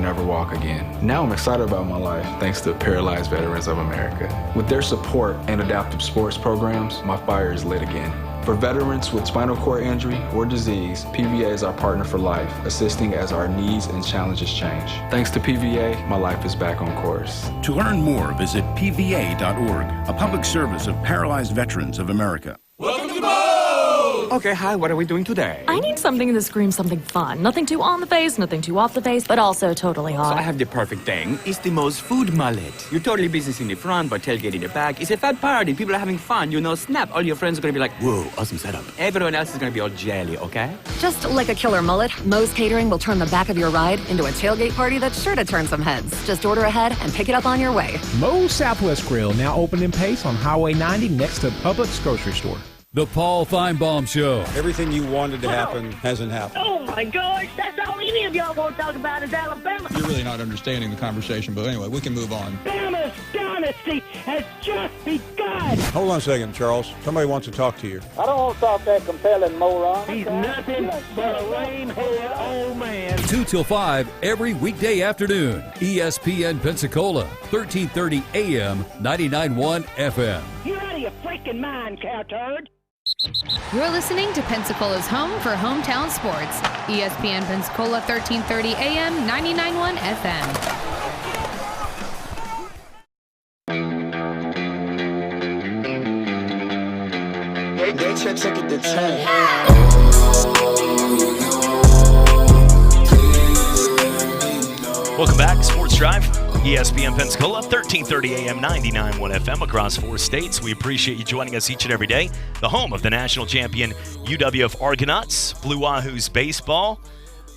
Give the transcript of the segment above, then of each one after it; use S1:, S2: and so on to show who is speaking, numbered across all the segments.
S1: never walk again. Now I'm excited about my life thanks to Paralyzed Veterans of America. With their support and adaptive sports programs, my fire is lit again. For veterans with spinal cord injury or disease, PVA is our partner for life, assisting as our needs and challenges change. Thanks to PVA, my life is back on course.
S2: To learn more, visit pva.org, a public service of Paralyzed Veterans of America.
S3: Welcome to Bo!
S4: Okay, hi, what are we doing today?
S5: I need something that screams something fun. Nothing too on the face, nothing too off the face, but also totally hot.
S4: So I have the perfect thing. It's the most food mullet. You're totally business in the front, but tailgate in the back. It's a fat party. People are having fun. You know, snap. All your friends are going to be like, whoa, awesome setup. Everyone else is going to be all jelly, okay?
S6: Just like a killer mullet, Moe's Catering will turn the back of your ride into a tailgate party that's sure to turn some heads. Just order ahead and pick it up on your way.
S7: Moe's Southwest Grill, now open in Pace on Highway 90 next to Publix grocery store.
S8: The Paul Feinbaum Show.
S9: Everything you wanted to happen hasn't happened.
S10: Oh, my gosh. That's all any of y'all want to talk about is Alabama.
S11: You're really not understanding the conversation, but anyway, we can move on.
S10: Alabama's dynasty has just begun.
S9: Hold on a second, Charles. Somebody wants to talk to you.
S12: I don't want to talk that compelling moron.
S10: He's nothing but a lame-headed old man.
S8: 2 till 5 every weekday afternoon. ESPN Pensacola, 1330 AM, 99.1 FM.
S10: You're out of your freaking mind, cow turd.
S13: You're listening to Pensacola's home for hometown sports. ESPN Pensacola 1330 AM 99.1 FM.
S14: Check it to 10.
S15: Welcome back, Sports Drive. ESPN Pensacola, 1330 AM, 99.1 FM across 4 states. We appreciate you joining us each and every day. The home of the national champion UWF Argonauts, Blue Wahoos baseball.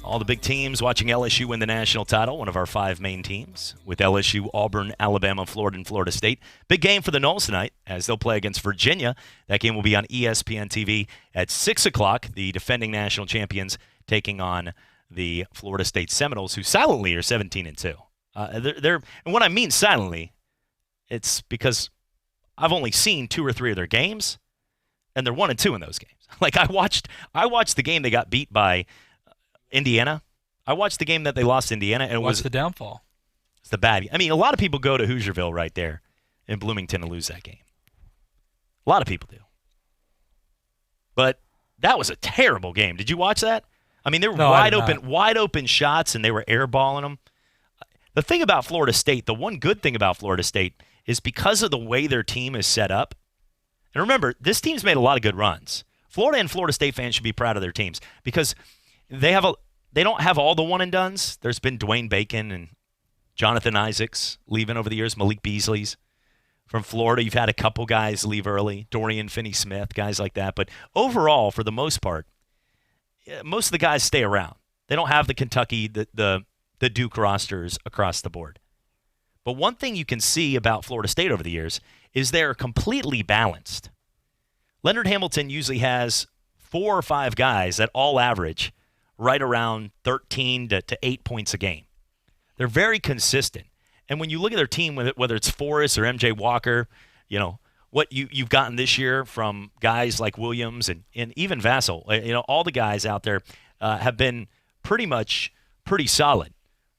S15: All the big teams watching LSU win the national title, one of our 5 main teams, with LSU, Auburn, Alabama, Florida, and Florida State. Big game for the Noles tonight as they'll play against Virginia. That game will be on ESPN TV at 6 o'clock. The defending national champions taking on the Florida State Seminoles, who silently are 17-2. And when I mean silently, it's because I've only seen 2 or 3 of their games, and they're 1-2 in those games. Like I watched the game they got beat by Indiana. I watched the game that they lost to Indiana, and
S16: What's the downfall?
S15: It's the bad. I mean, a lot of people go to Hoosierville right there in Bloomington and lose that game. A lot of people do. But that was a terrible game. Did you watch that? I mean, they were wide open shots, and they were airballing them. The thing about Florida State, the one good thing about Florida State is because of the way their team is set up. And remember, this team's made a lot of good runs. Florida and Florida State fans should be proud of their teams because they don't have all the one-and-dones. There's been Dwayne Bacon and Jonathan Isaacs leaving over the years, Malik Beasley's. From Florida, you've had a couple guys leave early, Dorian Finney-Smith, guys like that. But overall, for the most part, most of the guys stay around. They don't have the Kentucky, the Duke rosters across the board. But one thing you can see about Florida State over the years is they're completely balanced. Leonard Hamilton usually has 4 or 5 guys that all average right around 13 to 8 points a game. They're very consistent. And when you look at their team, whether it's Forrest or MJ Walker, you know, what you've gotten this year from guys like Williams and even Vassell, you know, all the guys out there have been pretty solid.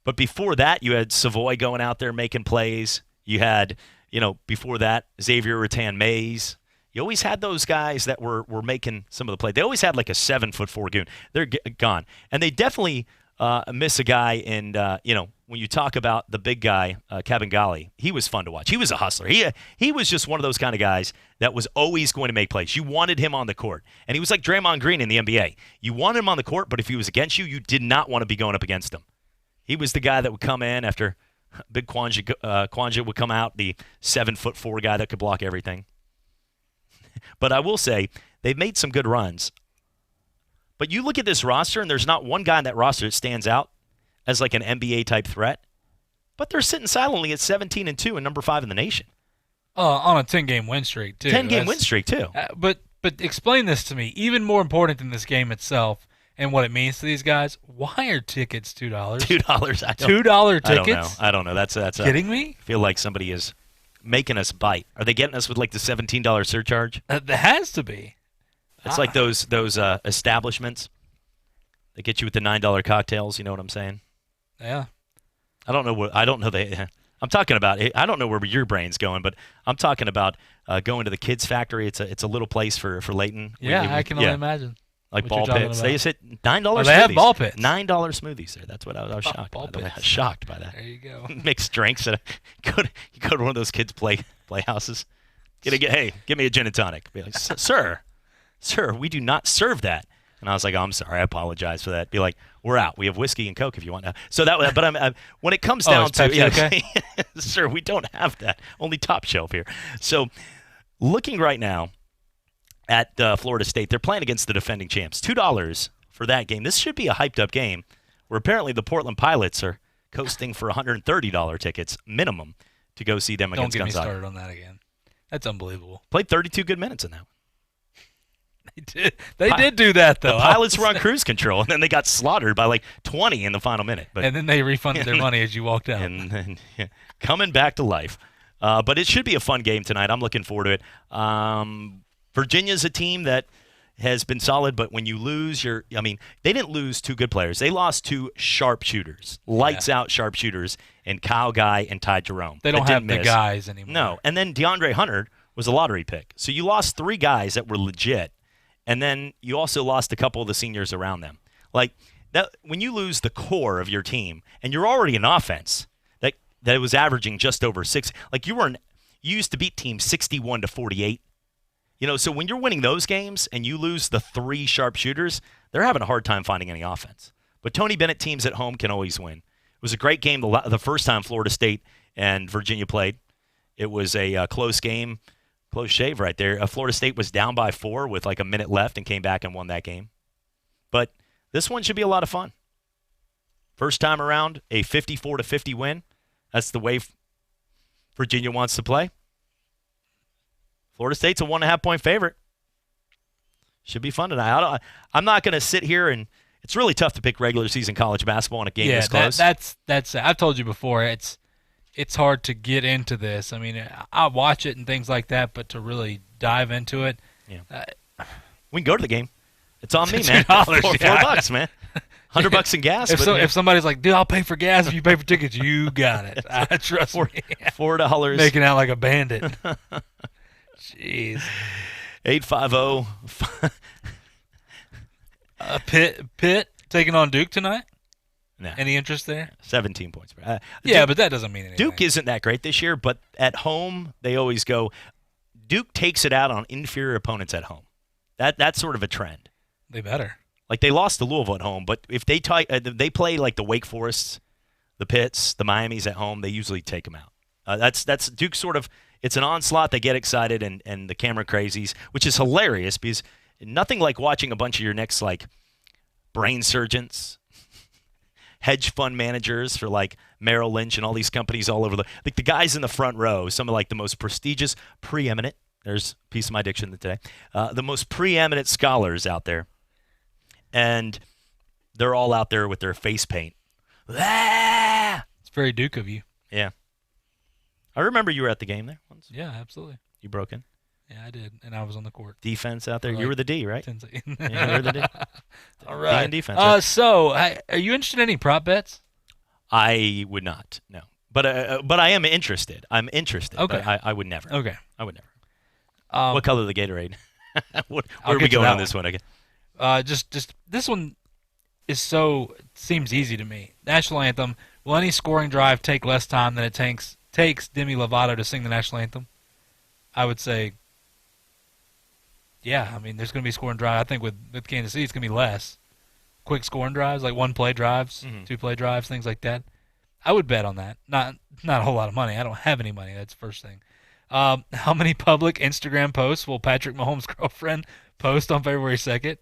S15: But before that, you had Savoy going out there making plays. You had, you know, before that, Xavier Rattan-Mays. You always had those guys that were making some of the play. They always had like a 7'4" goon. They're gone. And they definitely miss a guy in, you know, when you talk about the big guy, Kabengele, he was fun to watch. He was a hustler. He was just one of those kind of guys that was always going to make plays. You wanted him on the court. And he was like Draymond Green in the NBA. You wanted him on the court, but if he was against you, you did not want to be going up against him. He was the guy that would come in after Big Kwanja would come out, the 7'4" guy that could block everything. But I will say, they've made some good runs. But you look at this roster, and there's not one guy in that roster that stands out as like an NBA-type threat. But they're sitting silently at 17-2 and number 5 in the nation.
S16: On a 10-game win streak, too.
S15: 10-game win streak, too.
S16: But explain this to me. Even more important than this game itself and what it means to these guys, why are tickets $2?
S15: $2.
S16: $2 tickets?
S15: I don't know. That's
S16: kidding me?
S15: I feel like somebody is making us bite. Are they getting us with like the $17 surcharge?
S16: There has to be.
S15: It's like those establishments that get you with the $9 cocktails. You know what I'm saying?
S16: Yeah.
S15: I don't know I'm talking about. I don't know where your brain's going, but I'm talking about going to the Kids Factory. It's a little place for Leighton.
S16: Yeah, I can only imagine.
S15: Like ball pits. They just hit $9 smoothies.
S16: They have ball pits.
S15: $9 smoothies there. That's what I was shocked by. I was shocked by that.
S16: There you go.
S15: Mixed drinks. You go to one of those kids' playhouses. Hey, give me a gin and tonic. Be like, sir, we do not serve that. And I was like, oh, I'm sorry, I apologize for that. Be like, we're out. We have whiskey and Coke if you want. So that, but I'm when it comes down to,
S16: okay?
S15: Sir, we don't have that. Only top shelf here. So, looking right now at Florida State, they're playing against the defending champs. $2 for that game. This should be a hyped up game, where apparently the Portland Pilots are coasting for $130 tickets minimum to go see them against Gonzaga.
S16: Don't get me started on that again. That's unbelievable.
S15: Played 32 good minutes in that one.
S16: They did do that, though.
S15: The Pilots were on cruise control, and then they got slaughtered by like 20 in the final minute.
S16: And then they refunded their money as you walked out.
S15: And then coming back to life. But it should be a fun game tonight. I'm looking forward to it. Virginia's a team that has been solid, but when you lose they didn't lose two good players. They lost two sharpshooters, lights-out sharpshooters, and Kyle Guy and Ty Jerome.
S16: They don't have the guys anymore.
S15: No, and then DeAndre Hunter was a lottery pick. So you lost three guys that were legit. And then you also lost a couple of the seniors around them. Like that, when you lose the core of your team, and you're already an offense that was averaging just over 6. Like you used to beat teams 61-48. So when you're winning those games and you lose the three sharpshooters, they're having a hard time finding any offense. But Tony Bennett teams at home can always win. It was a great game the first time Florida State and Virginia played. It was a close game. Close shave right there. Florida State was down by 4 with like a minute left and came back and won that game. But this one should be a lot of fun. First time around, a 54-50 win. That's the way Virginia wants to play. Florida State's a 1.5-point favorite. Should be fun tonight. I'm not going to sit here and it's really tough to pick regular season college basketball in a game this close.
S16: That's I've told you before. It's hard to get into this. I mean, I watch it and things like that, but to really dive into it,
S15: we can go to the game. It's on me, man. $4, man. $100 in gas.
S16: If somebody's like, dude, I'll pay for gas if you pay for tickets, you got it. Trust me.
S15: $4.
S16: Making out like a bandit. Jeez.
S15: 850.
S16: Pitt taking on Duke tonight.
S15: No.
S16: Any interest there?
S15: 17 points.
S16: But that doesn't mean anything.
S15: Duke isn't that great this year, but at home they always go. Duke takes it out on inferior opponents at home. That's sort of a trend.
S16: They better.
S15: Like they lost to Louisville at home, but if they play like the Wake Forests, the Pitts, the Miamis at home, they usually take them out. That's Duke sort of. It's an onslaught. They get excited and the camera crazies, which is hilarious because nothing like watching a bunch of your next like brain surgeons. Hedge fund managers for like Merrill Lynch and all these companies all over the guys in the front row, some of like the most prestigious, preeminent. There's a piece of my diction today. The most preeminent scholars out there, and they're all out there with their face paint.
S16: It's very Duke of you.
S15: Yeah, I remember you were at the game there once.
S16: Yeah, absolutely.
S15: You broke in.
S16: Yeah, I did, and I was on the court.
S15: Defense out there. You were the D, right?
S16: Yeah,
S15: you were the D.
S16: All right.
S15: D and defense. Right?
S16: So, are you interested in any prop bets?
S15: I would not. No, but I am interested. I'm interested.
S16: Okay.
S15: But I would never.
S16: Okay.
S15: I would never. What color the Gatorade? Where are we going on this one again?
S16: Just this one seems easy to me. National anthem. Will any scoring drive take less time than it takes Demi Lovato to sing the national anthem? I would say. Yeah, I mean, there's going to be scoring drive. I think with Kansas City, it's going to be less. Quick scoring drives, like one-play drives, two-play drives, things like that. I would bet on that. Not a whole lot of money. I don't have any money. That's the first thing. How many public Instagram posts will Patrick Mahomes' girlfriend post on February 2nd?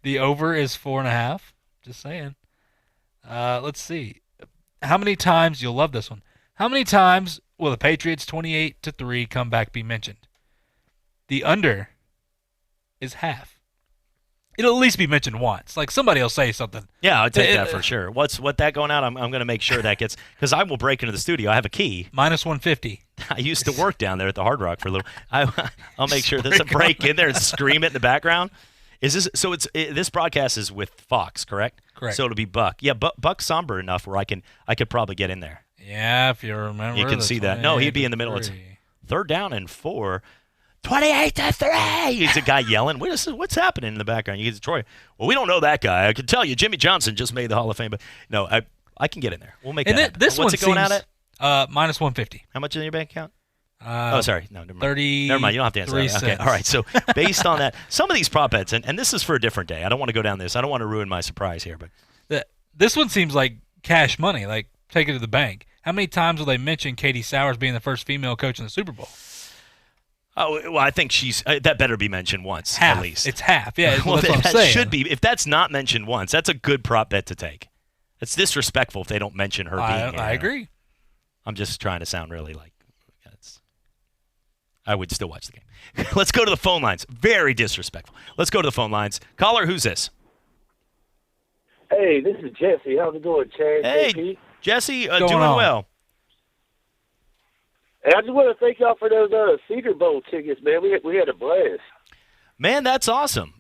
S16: The over is 4.5. Just saying. Let's see. How many times, you'll love this one, how many times will the Patriots' 28-3 comeback be mentioned? The under is half. It'll at least be mentioned once. Like somebody will say something.
S15: Yeah, I'll take that for sure. What that going out? I'm going to make sure that gets, because I will break into the studio. I have a key.
S16: Minus 150.
S15: I used to work down there at the Hard Rock for a little. I'll make sure there's a break in there and scream it in the background. Is this so? This broadcast is with Fox, correct?
S16: Correct.
S15: So it'll be Buck. Yeah, Buck's somber enough where I could probably get in there.
S16: Yeah, if you remember.
S15: You can see that. No, he'd be in the middle. It's 3rd down and 4. 28-3. He's a guy yelling. What's happening in the background? You get Troy. Well, we don't know that guy. I can tell you, Jimmy Johnson just made the Hall of Fame. But no, I can get in there. We'll make that happen.
S16: This
S15: What's
S16: one
S15: it going
S16: seems,
S15: out at?
S16: minus 150.
S15: How much in your bank account?
S16: Oh,
S15: sorry. No, never mind.
S16: 30.
S15: Never mind. You don't have to answer that. Okay. All right. So based on that, some of these prop bets, and this is for a different day. I don't want to go down this. I don't want to ruin my surprise here, but
S16: this one seems like cash money. Like take it to the bank. How many times will they mention Katie Sowers being the first female coach in the Super Bowl?
S15: Oh, well, I think she's that better be mentioned once
S16: half.
S15: At least.
S16: It's half. Yeah,
S15: well,
S16: that's what I'm
S15: that
S16: saying.
S15: should be. If that's not mentioned once, that's a good prop bet to take. It's disrespectful if they don't mention her being here.
S16: I agree.
S15: I'm just trying to sound really like I would still watch the game. Let's go to the phone lines. Very disrespectful. Let's go to the phone lines. Caller, who's this?
S12: Hey, this is Jesse. How's it going, Chad?
S15: Hey,
S12: JP?
S15: Jesse, doing well.
S12: Hey, I just want to thank y'all for those Cedar Bowl tickets, man. We had a blast.
S15: Man, that's awesome.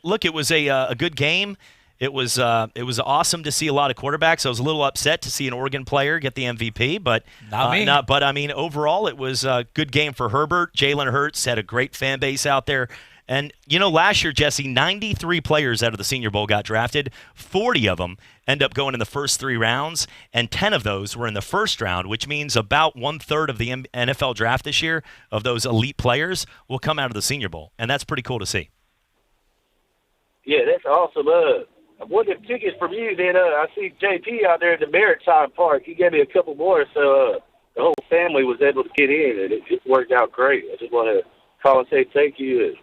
S15: Look, it was a good game. It was awesome to see a lot of quarterbacks. I was a little upset to see an Oregon player get the MVP, but
S16: not me.
S15: But I mean, overall, it was a good game for Herbert. Jalen Hurts had a great fan base out there. And, last year, Jesse, 93 players out of the Senior Bowl got drafted. 40 of them end up going in the first 3 rounds, and 10 of those were in the first round, which means about 1/3 of the NFL draft this year of those elite players will come out of the Senior Bowl. And that's pretty cool to see.
S12: Yeah, that's awesome. I wanted tickets from you. Then I see JP out there at the Maritime Park. He gave me a couple more, so the whole family was able to get in, and it just worked out great. I just want to call and say thank you and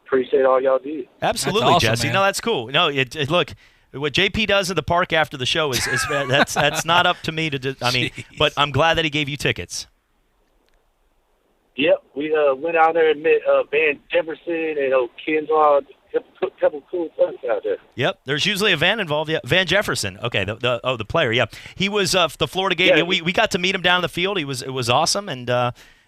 S12: appreciate all y'all do.
S15: Absolutely,
S16: awesome,
S15: Jesse.
S16: man.
S15: No, that's cool. No, look, what JP does in the park after the show is that's not up to me to do. I mean, but I'm glad that he gave you tickets.
S12: Yep, we went out there and met Van Jefferson and Kinlaw. A couple cool folks out there.
S15: Yep, there's usually a Van involved. Yeah, Van Jefferson. Okay, the player. Yeah, he was the Florida game. Yeah, we got to meet him down in the field. It was awesome, and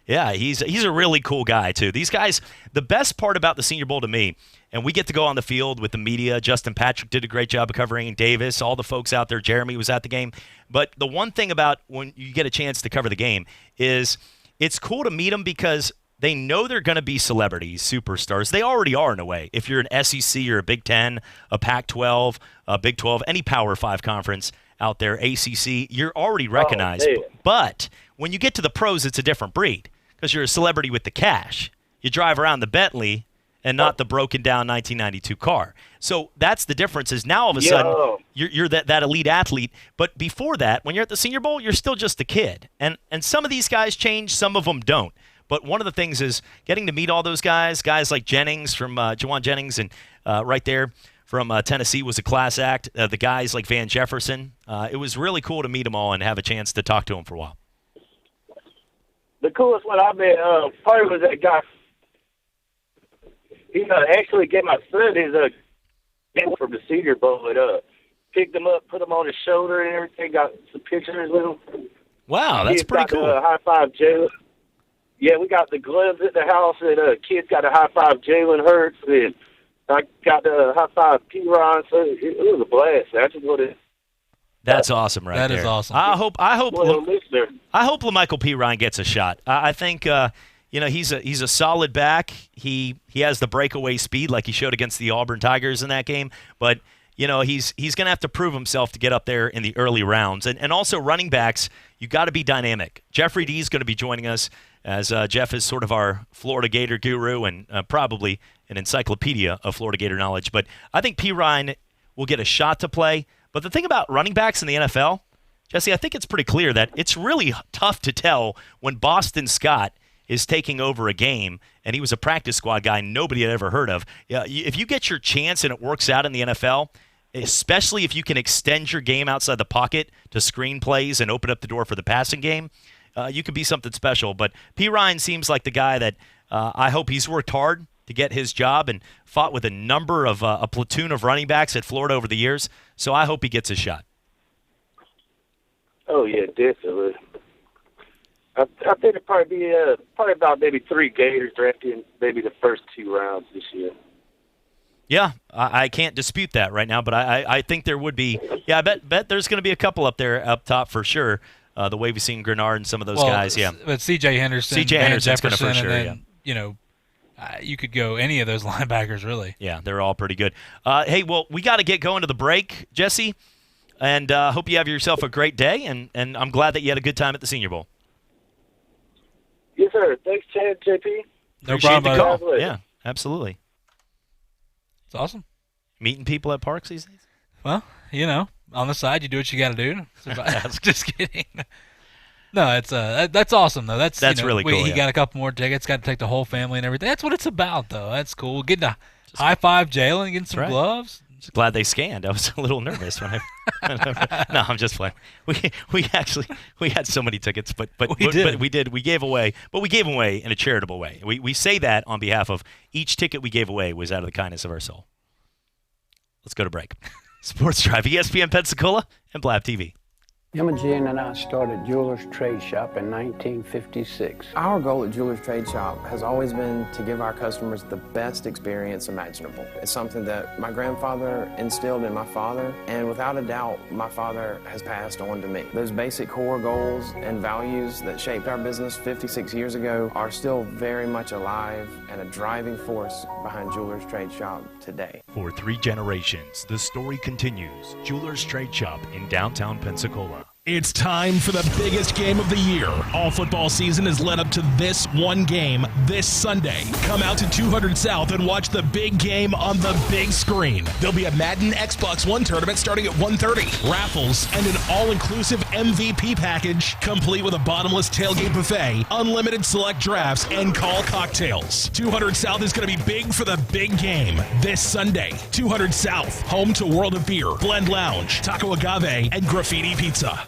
S15: yeah, he's a really cool guy too. These guys, the best part about the Senior Bowl to me, and we get to go on the field with the media. Justin Patrick did a great job of covering Davis, all the folks out there. Jeremy was at the game. But the one thing about when you get a chance to cover the game is it's cool to meet them because they know they're going to be celebrities, superstars. They already are in a way. If you're an SEC or a Big Ten, a Pac-12, a Big 12, any Power 5 conference out there, ACC, you're already recognized.
S12: Oh,
S15: but when you get to the pros, it's a different breed because you're a celebrity with the cash. You drive around the Bentley and not the broken down 1992 car. So that's the difference is now all of a sudden you're that elite athlete. But before that, when you're at the Senior Bowl, you're still just a kid. And some of these guys change, some of them don't. But one of the things is getting to meet all those guys like Jennings from Jawan Jennings and right there from Tennessee was a class act. The guys like Van Jefferson. It was really cool to meet them all and have a chance to talk to them for a while.
S12: The coolest one I met probably was that guy. He actually gave my son his from the Senior Bowl and picked him up, put him on his shoulder and everything, got some pictures with him.
S15: Wow, that's pretty cool.
S12: High five Jalen. Yeah, we got the gloves at the house, and kids got to high five Jalen Hurts, and I got to high five P-Ron. So it was a blast. That's what it.
S15: That's awesome, right there.
S16: That is awesome.
S15: I hope
S12: LaMichael
S15: P. Ryan gets a shot. I think he's a solid back. He has the breakaway speed like he showed against the Auburn Tigers in that game, but he's going to have to prove himself to get up there in the early rounds. And also running backs, you got to be dynamic. Jeffrey D is going to be joining us as Jeff is sort of our Florida Gator guru and probably an encyclopedia of Florida Gator knowledge. But I think P. Ryan will get a shot to play. But the thing about running backs in the NFL, Jesse, I think it's pretty clear that it's really tough to tell when Boston Scott is taking over a game, and he was a practice squad guy nobody had ever heard of. If you get your chance and it works out in the NFL, especially if you can extend your game outside the pocket to screen plays and open up the door for the passing game, you could be something special. But P. Ryan seems like the guy that I hope he's worked hard to get his job and fought with a number of a platoon of running backs at Florida over the years. So I hope he gets a shot.
S12: Oh, yeah, definitely. I think it'd probably be about maybe 3 Gators drafted in maybe the first 2 rounds this year.
S15: Yeah, I can't dispute that right now, but I think there would be. Yeah, I bet there's going to be a couple up there up top for sure. The way we've seen Grenard and some of those guys, yeah.
S16: But C.J. Henderson,
S15: C.J. Henderson's
S16: Jefferson,
S15: going to for sure,
S16: and then, you could go any of those linebackers, really.
S15: Yeah, they're all pretty good. Hey, well, we got to get going to the break, Jesse, and hope you have yourself a great day, and I'm glad that you had a good time at the Senior Bowl.
S12: Yes, sir. Thanks, Chad, JP.
S16: No
S15: Appreciate
S16: problem.
S15: the call. Yeah, absolutely.
S16: It's awesome.
S15: Meeting people at parks these days?
S16: Well, on the side, you do what you got to do. Just kidding. No, it's that's awesome though. That's
S15: really cool.
S16: He got a couple more tickets. Got to take the whole family and everything. That's what it's about, though. That's cool. Getting to high five Jalen, getting some gloves.
S15: Just glad they scanned. I was a little nervous when I. No, I'm just playing. We had so many tickets, but we gave away in a charitable way. We say that on behalf of each ticket we gave away was out of the kindness of our soul. Let's go to break. Sports Drive, ESPN Pensacola, and Blab TV.
S3: Imogen and I started Jewelers Trade Shop in 1956.
S14: Our goal at Jewelers Trade Shop has always been to give our customers the best experience imaginable. It's something that my grandfather instilled in my father, and without a doubt, my father has passed on to me. Those basic core goals and values that shaped our business 56 years ago are still very much alive and a driving force behind Jewelers Trade Shop today.
S17: For 3 generations, the story continues. Jewelers Trade Shop in downtown Pensacola.
S7: It's time for the biggest game of the year. All football season has led up to this one game this Sunday. Come out to 200 South and watch the big game on the big screen. There'll be a Madden Xbox One tournament starting at 1:30, raffles, and an all-inclusive MVP package, complete with a bottomless tailgate buffet, unlimited select drafts, and call cocktails. 200 South is going to be big for the big game this Sunday. 200 South, home to World of Beer, Blend Lounge, Taco Agave, and Graffiti Pizza.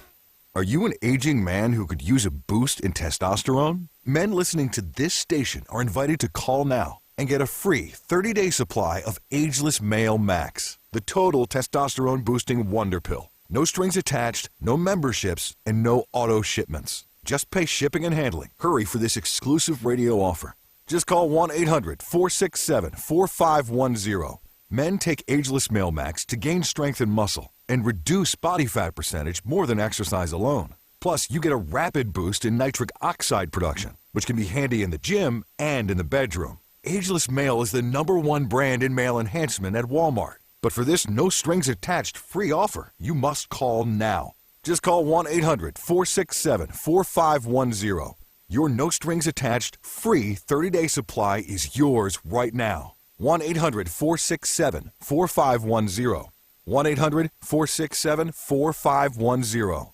S18: Are you an aging man who could use a boost in testosterone? Men listening to this station are invited to call now and get a free 30-day supply of Ageless Male Max, the total testosterone boosting wonder pill. No strings attached, no memberships, and no auto shipments. Just pay shipping and handling. Hurry for this exclusive radio offer. Just call 1-800-467-4510. Men take Ageless Male Max to gain strength and muscle and reduce body fat percentage more than exercise alone. Plus, you get a rapid boost in nitric oxide production, which can be handy in the gym and in the bedroom. Ageless Male is the #1 brand in male enhancement at Walmart. But for this no-strings-attached free offer, you must call now. Just call 1-800-467-4510. Your no-strings-attached free 30-day supply is yours right now. 1-800-467-4510. 1-800-467-4510.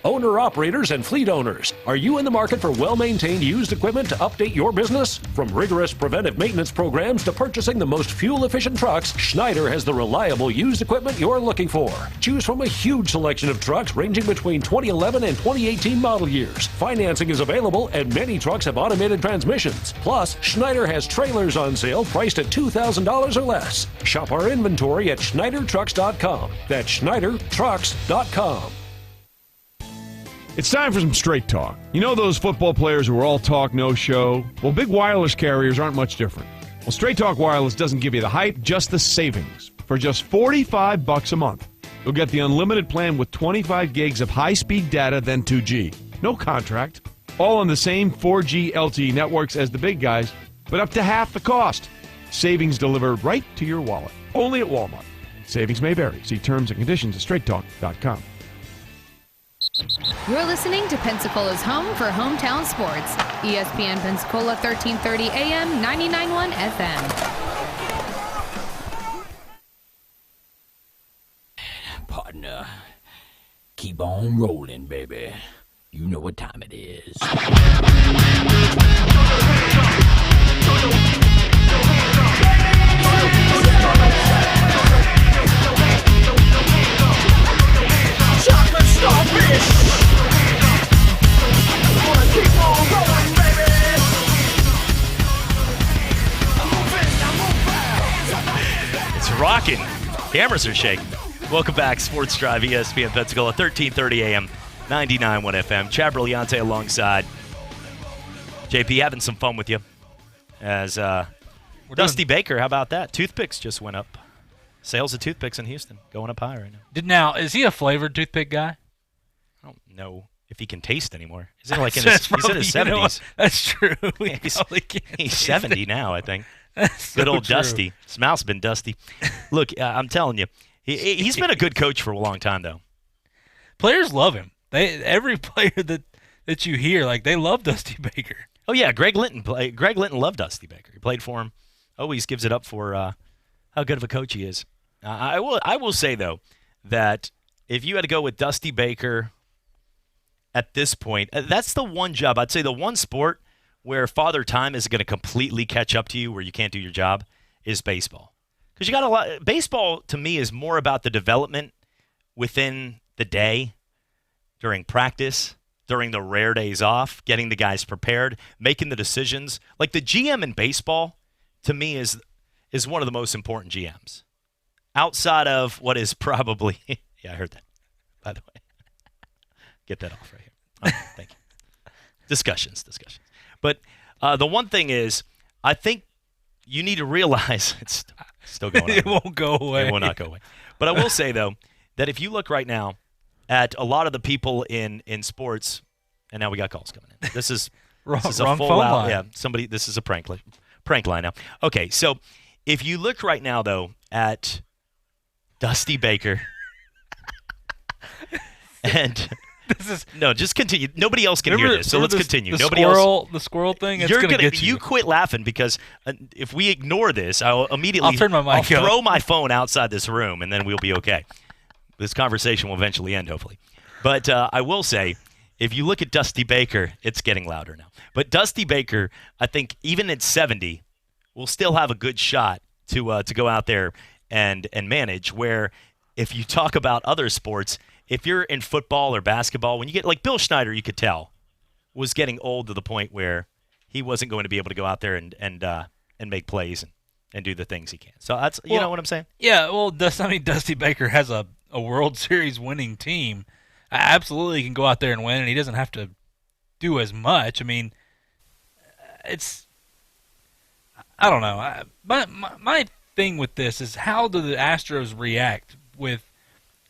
S19: Owner-operators and fleet owners, are you in the market for well-maintained used equipment to update your business? From rigorous preventive maintenance programs to purchasing the most fuel-efficient trucks, Schneider has the reliable used equipment you're looking for. Choose from a huge selection of trucks ranging between 2011 and 2018 model years. Financing is available and many trucks have automated transmissions. Plus, Schneider has trailers on sale priced at $2,000 or less. Shop our inventory at SchneiderTrucks.com. That's SchneiderTrucks.com.
S20: It's time for some straight talk. You know those football players who are all talk, no show? Well, big wireless carriers aren't much different. Well, Straight Talk Wireless doesn't give you the hype, just the savings. For just $45 a month, you'll get the unlimited plan with 25 gigs of high-speed data, then 2G. No contract. All on the same 4G LTE networks as the big guys, but up to half the cost. Savings delivered right to your wallet. Only at Walmart. Savings may vary. See terms and conditions at straighttalk.com.
S13: You're listening to Pensacola's home for hometown sports. ESPN Pensacola 1330 AM, 99.1 FM.
S21: Partner, keep on rolling, baby. You know what time it is.
S22: Chocolate starfish. Wanna keep on rolling, baby. I'm moving.
S15: It's rocking. Cameras are shaking. Welcome back, Sports Drive, ESPN Pensacola, 1330 AM, 99.1 FM. Chad Brillante alongside JP, having some fun with you as Dusty Baker, how about that? Toothpicks just went up. Sales of toothpicks in Houston going up high right now.
S16: Now, is he a flavored toothpick guy?
S15: I don't know if he can taste anymore. He's in he's in his 70s.
S16: That's true.
S15: He's 70 now, I think.
S16: That's
S15: good
S16: so
S15: old
S16: true.
S15: Dusty. His mouth's been dusty. Look, I'm telling you, he's been a good coach for a long time, though.
S16: Players love him. Every player that you hear, like, they love Dusty Baker.
S15: Oh yeah, Greg Linton loved Dusty Baker. He played for him. Always gives it up for how good of a coach he is. I will say though that if you had to go with Dusty Baker at this point, that's the one job. I'd say the one sport where Father Time is going to completely catch up to you, where you can't do your job, is baseball. Because you got a lot. Baseball to me is more about the development within the day, during practice, during the rare days off, getting the guys prepared, making the decisions. Like the GM in baseball, to me, is one of the most important GMs. Outside of what is probably – yeah, I heard that, by the way. Get that off right here. Okay, thank you. Discussions. But the one thing is, I think you need to realize – it's still going on.
S16: It won't go away.
S15: It will not go away. But I will say, though, that if you look right now at a lot of the people in sports – and now we got calls coming in. This is
S16: wrong
S15: a
S16: phone
S15: full out.
S16: line.
S15: Yeah, this is a prank line now. Okay, so if you look right now though at Dusty Baker, and just continue. Nobody else can hear this, so let's continue. Nobody else.
S16: The squirrel thing. It's
S15: You're
S16: gonna get you.
S15: You quit laughing because if we ignore this, I'll immediately
S16: turn my mic
S15: I'll
S16: up.
S15: throw my phone outside this room, and then we'll be okay. This conversation will eventually end, hopefully. But I will say, if you look at Dusty Baker, it's getting louder now. But Dusty Baker, I think even at 70, will still have a good shot to go out there and manage. Where if you talk about other sports, if you're in football or basketball, when you get like Bill Schneider, you could tell was getting old to the point where he wasn't going to be able to go out there and make plays and do the things he can. So that's you know what I'm saying?
S16: Yeah. Well, Dusty Baker has a World Series winning team. Absolutely can go out there and win, and he doesn't have to do as much. I mean, I don't know. My thing with this is, how do the Astros react with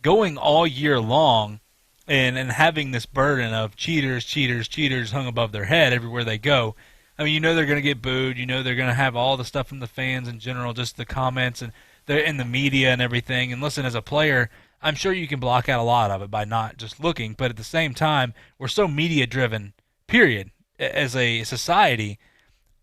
S16: going all year long and having this burden of cheaters hung above their head everywhere they go? I mean, they're going to get booed. They're going to have all the stuff from the fans in general, just the comments and they're in the media and everything. And listen, as a player, I'm sure you can block out a lot of it by not just looking, but at the same time, we're so media-driven, period, as a society.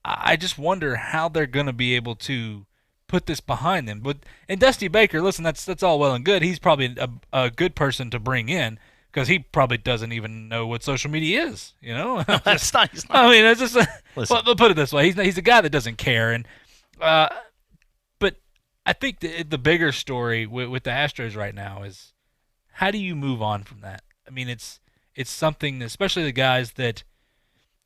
S16: I just wonder how they're going to be able to put this behind them. And Dusty Baker, listen, that's all well and good. He's probably a good person to bring in because he probably doesn't even know what social media is.
S15: That's not.
S16: I mean, it's just. Well, put it this way: he's a guy that doesn't care, and but I think the bigger story with the Astros right now is, how do you move on from that? I mean, it's something that, especially the guys that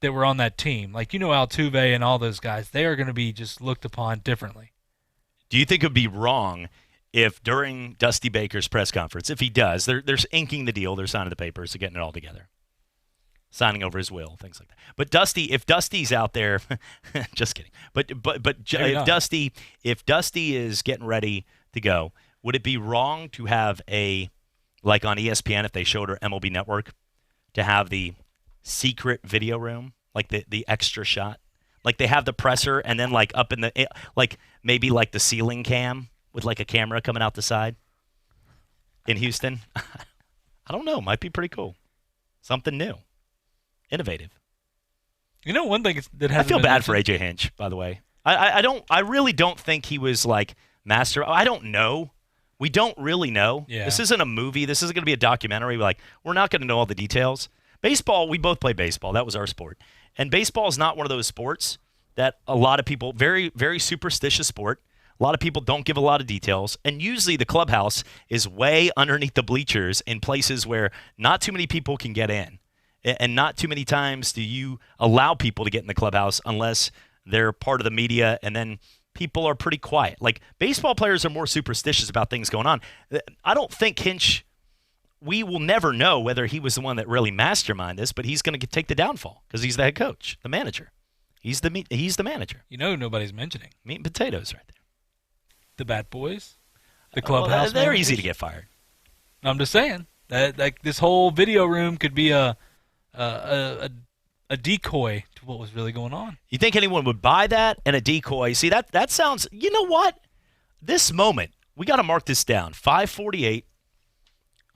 S16: were on that team, like Altuve and all those guys, they are going to be just looked upon differently.
S15: Do you think it would be wrong if during Dusty Baker's press conference, if he does, they're inking the deal, they're signing the papers, they're getting it all together, signing over his will, things like that. But if Dusty's out there, just kidding. But if Dusty is getting ready to go, would it be wrong to have like on ESPN, if they showed her MLB Network, to have the secret video room, like the extra shot? Like they have the presser and then like up in the, like maybe like the ceiling cam with like a camera coming out the side in Houston. I don't know. Might be pretty cool. Something new. Innovative.
S16: One thing that
S15: I feel bad for AJ Hinch, by the way. I really don't think he was like master. I don't know. We don't really know.
S16: Yeah.
S15: This isn't a movie. This isn't going to be a documentary. We're not going to know all the details. Baseball, we both play baseball. That was our sport. And baseball is not one of those sports that a lot of people, very, very superstitious sport. A lot of people don't give a lot of details. And usually the clubhouse is way underneath the bleachers in places where not too many people can get in. And not too many times do you allow people to get in the clubhouse unless they're part of the media, and then people are pretty quiet. Like, baseball players are more superstitious about things going on. I don't think Hinch, we will never know whether he was the one that really masterminded this, but he's going to take the downfall because he's the head coach, the manager. He's the manager.
S16: You know who nobody's mentioning?
S15: Meat and potatoes right there.
S16: The Bat Boys, the clubhouse.
S15: They're
S16: managers.
S15: easy to get fired.
S16: I'm just saying that like this whole video room could be a decoy to what was really going on.
S15: You think anyone would buy that and a decoy? See, that sounds, you know what? This moment, we got to mark this down. 5:48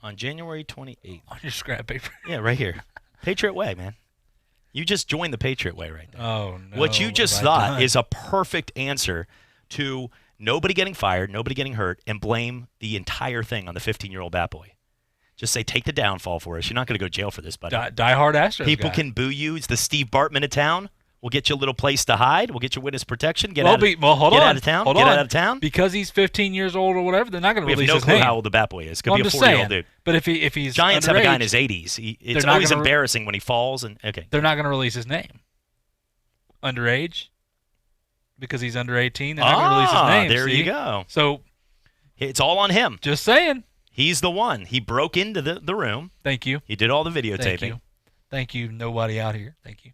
S15: on January 28th.
S16: On your scrap paper.
S15: Yeah, right here. Patriot Way, man. You just joined the Patriot Way right there.
S16: Oh, no.
S15: What you just thought is a perfect answer to nobody getting fired, nobody getting hurt, and blame the entire thing on the 15-year-old bat boy. Just say, take the downfall for us. You're not going to go to jail for this, buddy.
S16: Die-hard Astros
S15: People
S16: guy.
S15: can boo you. It's the Steve Bartman of town. We'll get you a little place to hide. We'll get you witness protection. Get out of town.
S16: Hold
S15: get
S16: on.
S15: out of town.
S16: Hold
S15: get
S16: on.
S15: out of town.
S16: Because he's 15 years old or whatever, they're not going to release his name.
S15: We have no clue how old the bat boy is. Could be a 40-year-old dude.
S16: But if he's
S15: Giants
S16: underage,
S15: have a guy in his 80s. It's always embarrassing when he falls.
S16: They're not going to release his name. Underage, because he's under 18, they're not going to release his name.
S15: There you go.
S16: So
S15: it's all on him.
S16: Just saying.
S15: He's the one. He broke into the room.
S16: Thank you.
S15: He did all the videotaping.
S16: Thank you. Nobody out here. Thank you.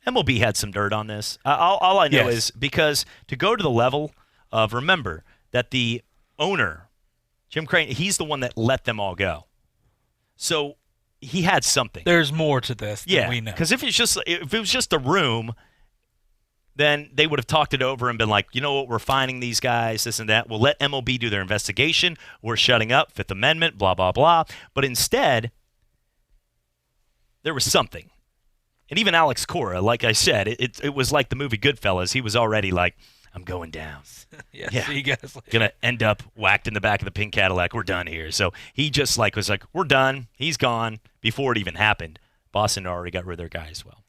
S15: MLB had some dirt on this. All I know is because to go to the level of, remember that the owner, Jim Crane, he's the one that let them all go. So he had something.
S16: There's more to this than we know.
S15: Because if it was just a room, then they would have talked it over and been like, you know what, we're fining these guys, this and that. We'll let MLB do their investigation. We're shutting up, Fifth Amendment, blah, blah, blah. But instead, there was something. And even Alex Cora, like I said, it was like the movie Goodfellas. He was already like, I'm going down.
S16: See you guys later.
S15: Going to end up whacked in the back of the pink Cadillac. We're done here. So he just was like, we're done. He's gone before it even happened. Boston already got rid of their guy as well.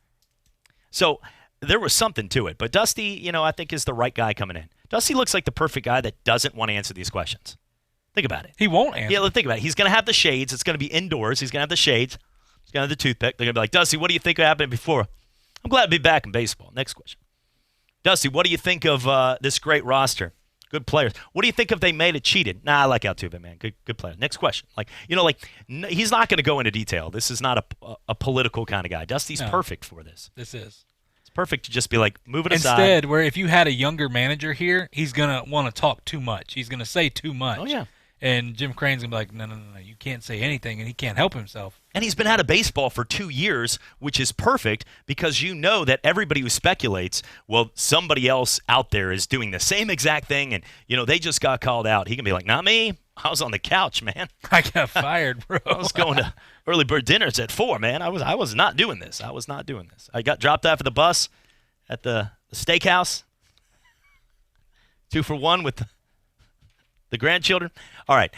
S15: So there was something to it. But Dusty, I think is the right guy coming in. Dusty looks like the perfect guy that doesn't want to answer these questions. Think about it.
S16: He won't answer.
S15: Yeah, think about it. He's going to have the shades. It's going to be indoors. He's going to have the shades. He's going to have the toothpick. They're going to be like, Dusty, what do you think happened before? I'm glad to be back in baseball. Next question. Dusty, what do you think of this great roster? Good players. What do you think if they made it cheated? Nah, I like Altuve, man. Good player. Next question. He's not going to go into detail. This is not a political kind of guy. Dusty's perfect for this.
S16: This is.
S15: It's perfect to just be like, move it aside.
S16: Instead, where if you had a younger manager here, he's going to want to talk too much. He's going to say too much.
S15: Oh, yeah.
S16: And Jim Crane's going to be like, no, you can't say anything, and he can't help himself.
S15: And he's been out of baseball for 2 years, which is perfect because you know that everybody who speculates, well, somebody else out there is doing the same exact thing, and, they just got called out. He can be like, not me. I was on the couch, man.
S16: I got fired, bro.
S15: I was going to early bird dinners at 4, man. I was not doing this. I was not doing this. I got dropped off at the bus at the steakhouse. 2 for 1 with the grandchildren. All right.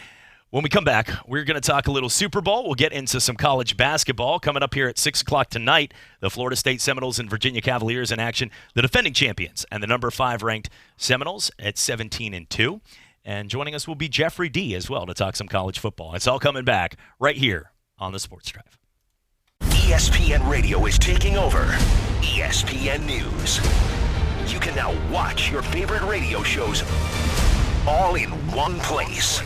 S15: When we come back, we're going to talk a little Super Bowl. We'll get into some college basketball. Coming up here at 6 o'clock tonight, the Florida State Seminoles and Virginia Cavaliers in action. The defending champions and the number 5 ranked Seminoles at 17-2. And joining us will be Jeffrey D. as well to talk some college football. It's all coming back right here on the Sports Drive.
S1: ESPN Radio is taking over ESPN News. You can now watch your favorite radio shows all in one place.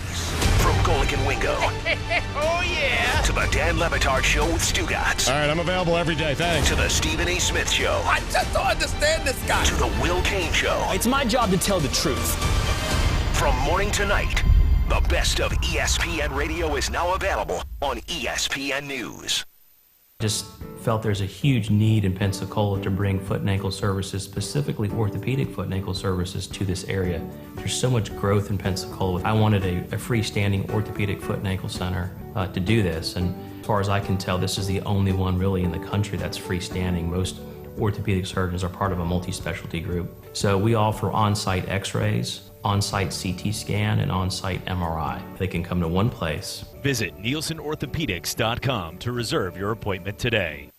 S1: From Golick and Wingo.
S22: Oh, yeah.
S1: To the Dan Levitard Show with Stugotz.
S2: All right, I'm available every day, thanks.
S1: To the Stephen A. Smith Show.
S22: I just don't understand this guy.
S1: To the Will Kane Show.
S22: It's my job to tell the truth.
S1: From morning to night, the best of ESPN Radio is now available on ESPN News.
S23: Just felt there's a huge need in Pensacola to bring foot and ankle services, specifically orthopedic foot and ankle services, to this area. There's so much growth in Pensacola. I wanted a freestanding orthopedic foot and ankle center to do this, and as far as I can tell, this is the only one really in the country that's freestanding. Most orthopedic surgeons are part of a multi-specialty group. So we offer on-site x-rays, on-site CT scan, and on-site MRI. They can come to one place.
S17: Visit NielsenOrthopedics.com to reserve your appointment today.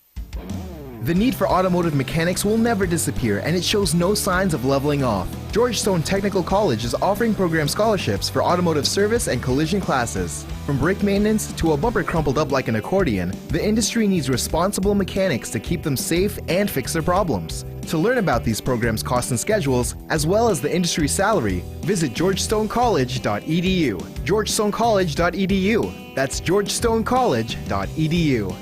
S24: The need for automotive mechanics will never disappear, and it shows no signs of leveling off. Georgetown Technical College is offering program scholarships for automotive service and collision classes. From brake maintenance to a bumper crumpled up like an accordion, the industry needs responsible mechanics to keep them safe and fix their problems. To learn about these programs' costs and schedules, as well as the industry salary, visit georgetowncollege.edu. georgetowncollege.edu. That's georgetowncollege.edu.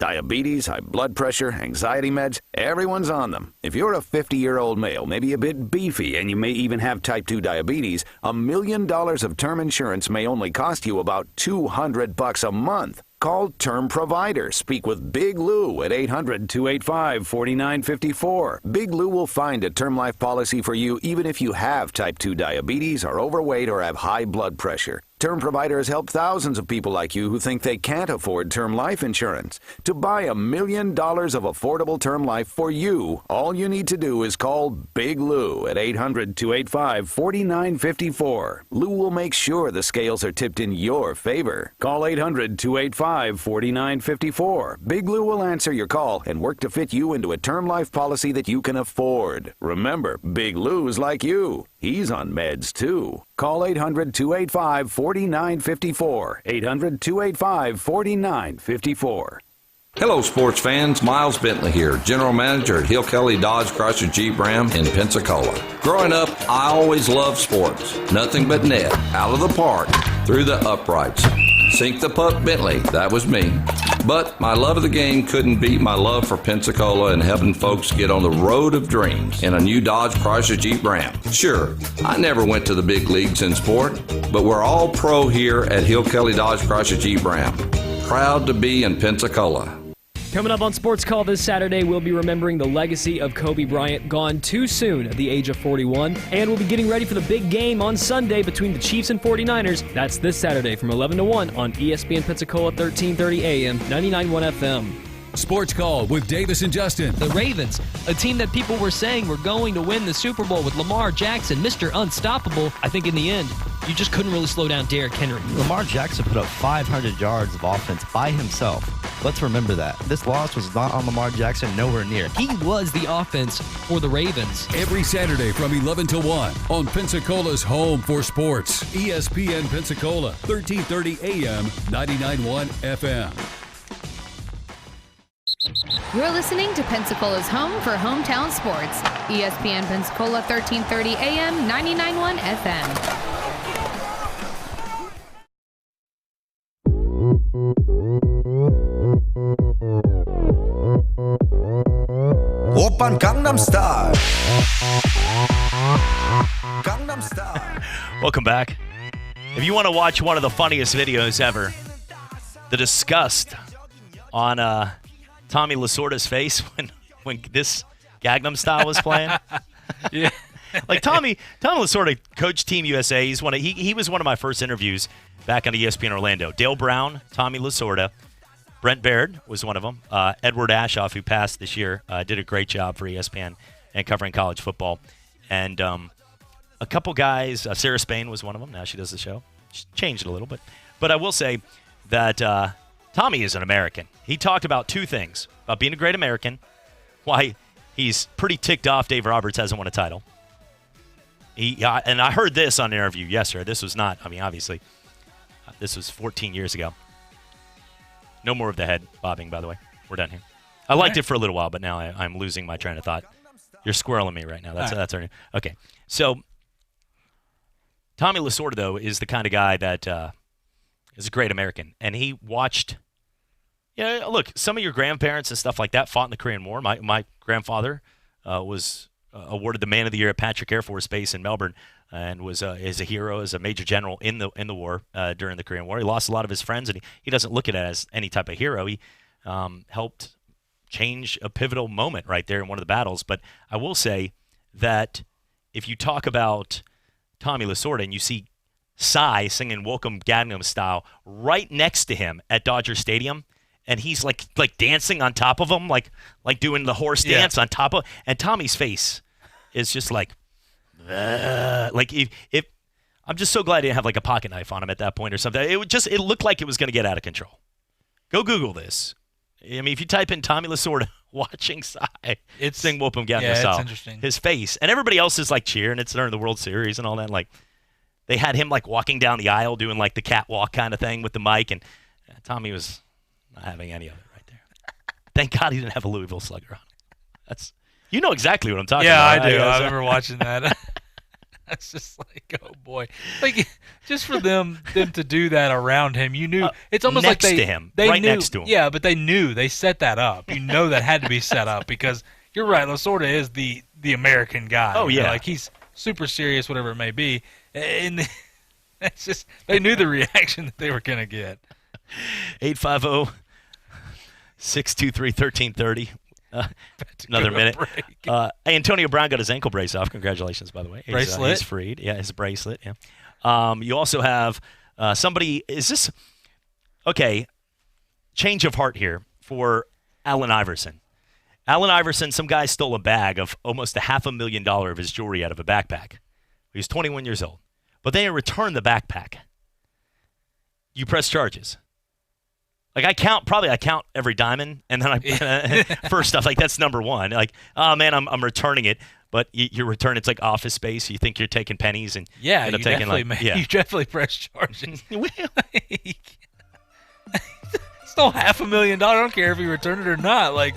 S2: Diabetes, high blood pressure, anxiety meds, everyone's on them. If you're a 50-year-old male, maybe a bit beefy, and you may even have type 2 diabetes, $1 million of term insurance may only cost you about $200 a month. Call Term Provider. Speak with Big Lou at 800-285-4954. Big Lou will find a term life policy for you even if you have type 2 diabetes, are overweight, or have high blood pressure. Term Provider has helped thousands of people like you who think they can't afford term life insurance. To buy $1 million of affordable term life for you, all you need to do is call Big Lou at 800-285-4954. Lou will make sure the scales are tipped in your favor. Call 800-285-4954. Big Lou will answer your call and work to fit you into a term life policy that you can afford. Remember, Big Lou's like you. He's on meds, too. Call 800-285-4954. 800-285-4954.
S4: Hello, sports fans. Miles Bentley here, General Manager at Hill Kelly Dodge Chrysler Jeep Ram in Pensacola. Growing up, I always loved sports. Nothing but net, out of the park, through the uprights. Sink the puck Bentley, that was me. But my love of the game couldn't beat my love for Pensacola and helping folks get on the road of dreams in a new Dodge Chrysler Jeep Ram. Sure, I never went to the big leagues in sport, but we're all pro here at Hill Kelly Dodge Chrysler Jeep Ram. Proud to be in Pensacola.
S5: Coming up on Sports Call this Saturday, we'll be remembering the legacy of Kobe Bryant, gone too soon at the age of 41. And we'll be getting ready for the big game on Sunday between the Chiefs and 49ers. That's this Saturday from 11 to 1 on ESPN Pensacola 1330 AM, 99.1 FM.
S8: Sports Call with Davis and Justin.
S6: The Ravens, a team that people were saying were going to win the Super Bowl with Lamar Jackson, Mr. Unstoppable. I think in the end, you just couldn't really slow down Derrick Henry.
S25: Lamar Jackson put up 500 yards of offense by himself. Let's remember that. This loss was not on Lamar Jackson, nowhere near.
S6: He was the offense for the Ravens.
S8: Every Saturday from 11 to 1 on Pensacola's home for sports. ESPN Pensacola, 1330 AM, 99.1 FM.
S13: You're listening to Pensacola's home for hometown sports. ESPN Pensacola 1330 AM, 99.1 FM.
S26: Oppan Gangnam Style. Gangnam Style.
S15: Welcome back. If you want to watch one of the funniest videos ever, the disgust on Tommy Lasorda's face when this Gangnam Style was playing.
S16: Yeah.
S15: Like Tommy Lasorda coached Team USA. He was one of my first interviews back on ESPN Orlando. Dale Brown, Tommy Lasorda, Brent Baird was one of them. Edward Ashoff, who passed this year, did a great job for ESPN and covering college football. And a couple guys, Sarah Spain was one of them. Now she does the show. She changed it a little bit. But I will say that Tommy is an American. He talked about two things, about being a great American, why he's pretty ticked off Dave Roberts hasn't won a title. And I heard this on an interview yesterday. This was not, obviously, this was 14 years ago. No more of the head bobbing, by the way. We're done here. I liked it for a little while, but now I'm losing my train of thought. You're squirreling me right now. That's our new. Okay. So Tommy Lasorda, though, is the kind of guy that is a great American. And he watched, look, some of your grandparents and stuff like that fought in the Korean War. My grandfather was awarded the Man of the Year at Patrick Air Force Base in Melbourne and is a hero, as a major general in the war during the Korean War. He lost a lot of his friends, and he doesn't look at it as any type of hero. He helped change a pivotal moment right there in one of the battles. But I will say that if you talk about Tommy Lasorda and you see Psy singing Welcome Gangnam Style right next to him at Dodger Stadium, and he's like dancing on top of him, like doing the horse dance on top of, and Tommy's face is just like if I'm just so glad I didn't have like a pocket knife on him at that point or something. It looked like it was going to get out of control. Go Google this. If you type in Tommy Lasorda watching Psy sing Welcome Gangnam Style,
S16: it's interesting.
S15: His face, and everybody else is like cheering. It's during the World Series and all that. Like they had him like walking down the aisle doing like the catwalk kind of thing with the mic, and Tommy was not having any of it right there. Thank God he didn't have a Louisville Slugger on. You know exactly what I'm talking about.
S16: Yeah, I do. I remember watching that. It's just like, oh boy, like just for them to do that around him, you knew it's almost
S15: next
S16: like
S15: to him,
S16: they
S15: right
S16: knew,
S15: next to him.
S16: Yeah, but they knew they set that up. You know that had to be set up because you're right. Lasorda is the American guy.
S15: Oh yeah,
S16: like he's super serious, whatever it may be, and it's just they knew the reaction that they were gonna get.
S15: 850-623-1330. Another minute. Antonio Brown got his ankle brace off. Congratulations, by the way.
S16: Bracelet.
S15: He's freed. Yeah, his bracelet. Yeah. You also have somebody. Is this okay? Change of heart here for Allen Iverson. Allen Iverson. Some guy stole a bag of almost $500,000 of his jewelry out of a backpack. He was 21 years old, but they returned the backpack. You press charges. Like I count every diamond, and then I first stuff like that's number one. Like, oh man, I'm returning it, but you return it's like Office Space. You think you're taking pennies, and
S16: yeah,
S15: end up
S16: you
S15: taking
S16: definitely
S15: like
S16: you definitely press charges. Stole $500,000. I don't care if you return it or not. Like,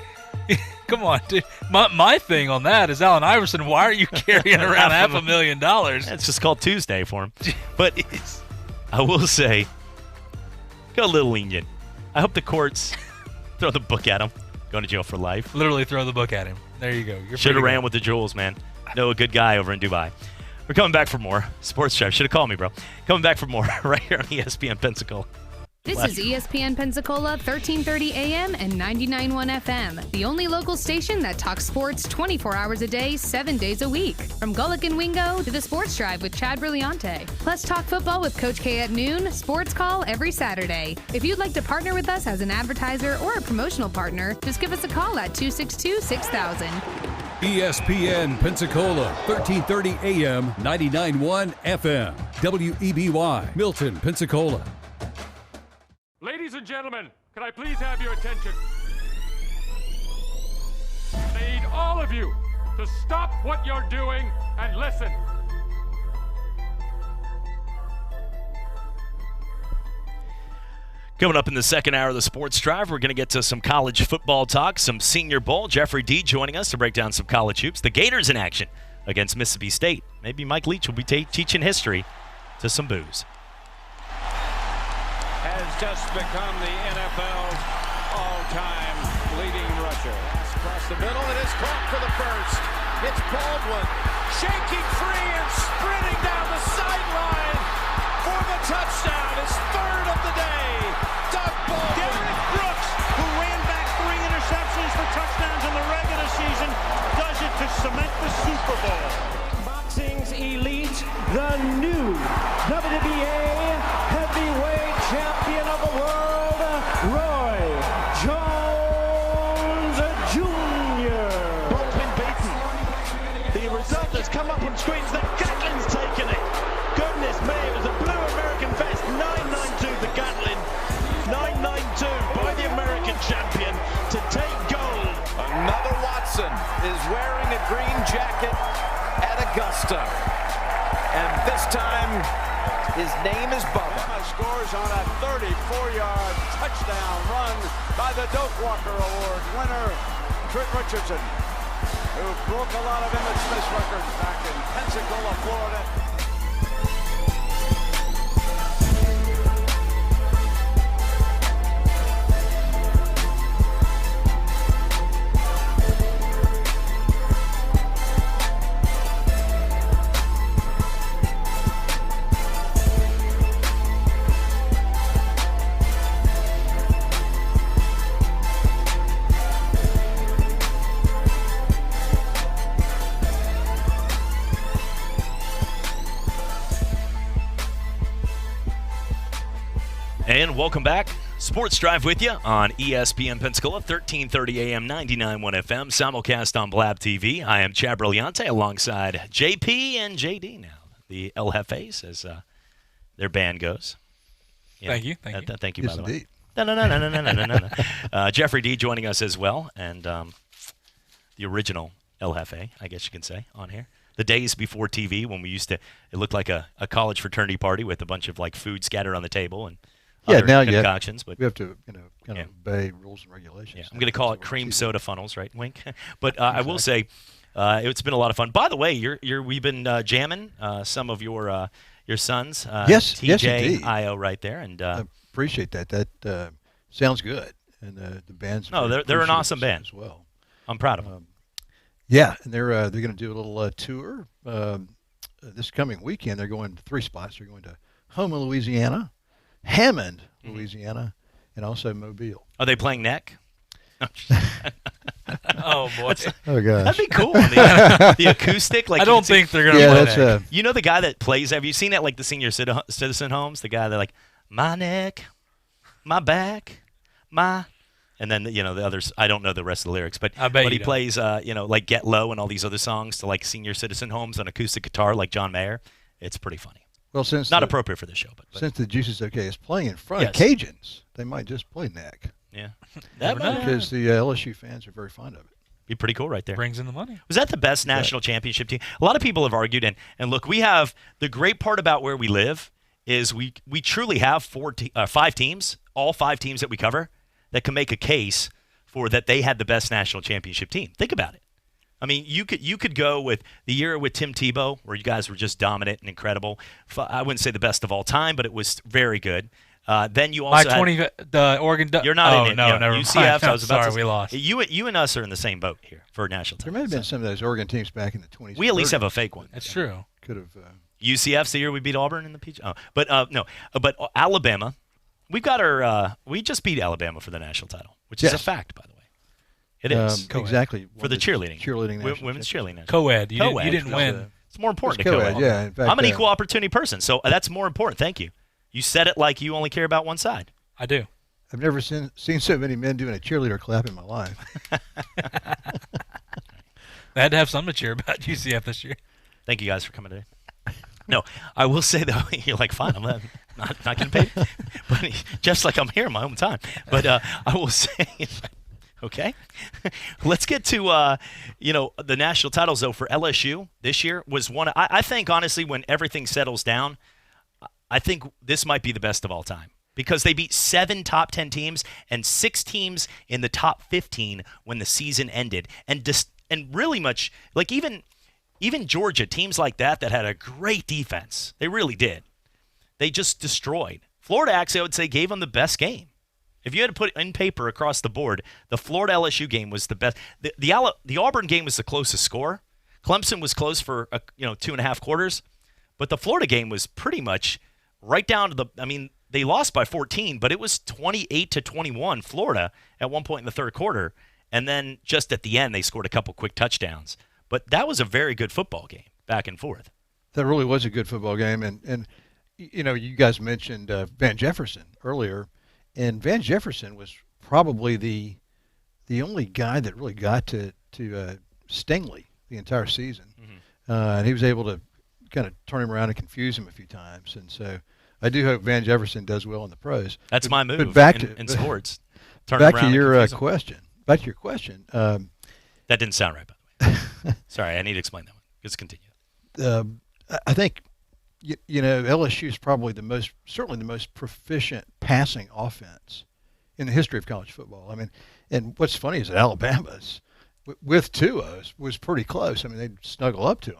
S16: come on, dude. My thing on that is Allen Iverson. Why are you carrying around $500,000?
S15: It's just called Tuesday for him. But I will say, go a little lenient. I hope the courts throw the book at him. Going to jail for life.
S16: Literally throw the book at him. There you go.
S15: Should have ran with the jewels, man. No, a good guy over in Dubai. We're coming back for more. Sports Drive. Should have called me, bro. Coming back for more right here on ESPN Pensacola.
S13: This is ESPN Pensacola, 1330 AM and 99.1 FM, the only local station that talks sports 24 hours a day, 7 days a week. From Gullick and Wingo to the Sports Drive with Chad Brilliante. Plus talk football with Coach K at noon, sports call every Saturday. If you'd like to partner with us as an advertiser or a promotional partner, just give us a call at 262-6000.
S8: ESPN Pensacola, 1330 AM, 99.1 FM. WEBY, Milton, Pensacola.
S3: Ladies and gentlemen, can I please have your attention? I need all of you to stop what you're doing and listen.
S15: Coming up in the second hour of the Sports Drive, we're going to get to some college football talk, some Senior Bowl. Jeffrey D joining us to break down some college hoops. The Gators in action against Mississippi State. Maybe Mike Leach will be teaching history to some boos.
S9: Has just become the NFL's all-time leading rusher. Across the middle, it is caught for the first. It's Baldwin shaking free and sprinting down the sideline for the touchdown. His third of the day. Doug Baldwin.
S10: Derek Brooks, who ran back 3 interceptions for touchdowns in the regular season, does it to cement the Super Bowl.
S11: Boxing's elite, the new WBA heavyweight champion of the world, Roy Jones Jr.
S10: Both been beaten. The result has come up on screens that Gatlin's taken it. Goodness me, it was a blue American vest. 992 for Gatlin. 992 by the American champion to take gold.
S9: Another Watson is wearing a green jacket at Augusta. And this time, his name is Bubba. Scores on a 34-yard touchdown run by the Doak Walker Award winner, Trent Richardson, who broke a lot of Emmett Smith's records back in Pensacola, Florida.
S15: And welcome back. Sports Drive with you on ESPN Pensacola, 1330 AM, 99.1 FM, simulcast on Blab TV. I am Chad Brilliante alongside JP and JD now, the El Jefes, as their band goes.
S16: Yeah. Thank you. Thank you.
S15: Thank you,
S12: Yes,
S15: by the way.
S12: indeed.
S15: No. Jeffrey D joining us as well, and the original El Jefe, I guess you can say, on here. The days before TV when we used to, it looked like a college fraternity party with a bunch of like food scattered on the table and other
S12: now
S15: concoctions. But
S12: we have to, obey rules and regulations.
S15: Yeah, I'm going to call it cream soda funnels, right, Wink? But I will say, It's been a lot of fun. By the way, we've been jamming some of your sons.
S7: Yes,
S15: TJ,
S7: indeed.
S15: IO right there, and
S7: appreciate that. That sounds good, and the band's
S15: they're an awesome band
S7: as well.
S15: I'm proud of them.
S7: Yeah, and they're going to do a little tour this coming weekend. They're going to 3 spots. They're going to Houma, Louisiana, Hammond, Louisiana, and also Mobile.
S15: Are they playing neck?
S16: Oh boy!
S7: Oh gosh,
S15: that'd be cool. The acoustic, like
S16: I don't think they're gonna play neck.
S15: You know the guy that plays? Have you seen it? Like the senior citizen homes, the guy that like my neck, my back, my, and then the others. I don't know the rest of the lyrics, but he plays like Get Low and all these other songs to like senior citizen homes on acoustic guitar, like John Mayer. It's pretty funny.
S7: Well, since
S15: not appropriate for the show, but
S7: since the Juice is Okay is playing in front of Cajuns, they might just play neck.
S15: Yeah,
S7: because the LSU fans are very fond of it.
S15: Be pretty cool right there.
S16: Brings in the money.
S15: Was that the best national championship team? A lot of people have argued, and look, we have the great part about where we live is we truly have 5 teams, all 5 teams that we cover, that can make a case for that they had the best national championship team. Think about it. I mean, you could go with the year with Tim Tebow, where you guys were just dominant and incredible. I wouldn't say the best of all time, but it was very good. Then you also
S16: the Oregon.
S15: You're not in it.
S16: No, never
S15: UCF.
S16: mind.
S15: I was about
S16: Sorry,
S15: to,
S16: we lost.
S15: You and us are in the same boat here for a national title.
S7: There may have been some of those Oregon teams back in the 20s.
S15: We at least have a fake one.
S16: That's true.
S7: Could have.
S15: UCF's the year we beat Auburn in the Peach. But Alabama, we just beat Alabama for the national title, which is a fact, by the way. It is
S7: exactly
S15: for the cheerleading
S7: national
S15: women's cheerleading. National
S16: Co-ed. You didn't win.
S15: It's more important to co-ed.
S7: Yeah, in fact,
S15: I'm an equal opportunity person, so that's more important. Thank you. You said it like you only care about one side.
S16: I do.
S7: I've never seen so many men doing a cheerleader clap in my life.
S16: They had to have something to cheer about UCF this year.
S15: Thank you guys for coming today. No, I will say though, you're like, fine, I'm not getting paid, but just like I'm here in my own time. But I will say, okay, let's get to the national titles though for LSU this year was one. I think honestly, when everything settles down, I think this might be the best of all time. Because they beat 7 top 10 teams and 6 teams in the top 15 when the season ended, and really much like even Georgia, teams like that had a great defense. They really did. They just destroyed. Florida actually, I would say, gave them the best game. If you had to put in paper across the board, the Florida LSU game was the best. The Auburn game was the closest score. Clemson was close for 2.5 quarters, but the Florida game was pretty much right down to the. I mean. They lost by 14, but it was 28-21 Florida at one point in the third quarter, and then just at the end they scored a couple quick touchdowns. But that was a very good football game, back and forth.
S7: That really was a good football game, and you guys mentioned Van Jefferson earlier, and Van Jefferson was probably the only guy that really got to Stingley the entire season, and he was able to kind of turn him around and confuse him a few times, and so. I do hope Van Jefferson does well in the pros.
S15: That's my move in sports.
S7: Back to your question. That
S15: didn't sound right, by the way. Sorry, I need to explain that one. Just continue.
S7: I think LSU is probably certainly the most proficient passing offense in the history of college football. I mean, and what's funny is that Alabama's with Tua was pretty close. I mean, they'd snuggle up to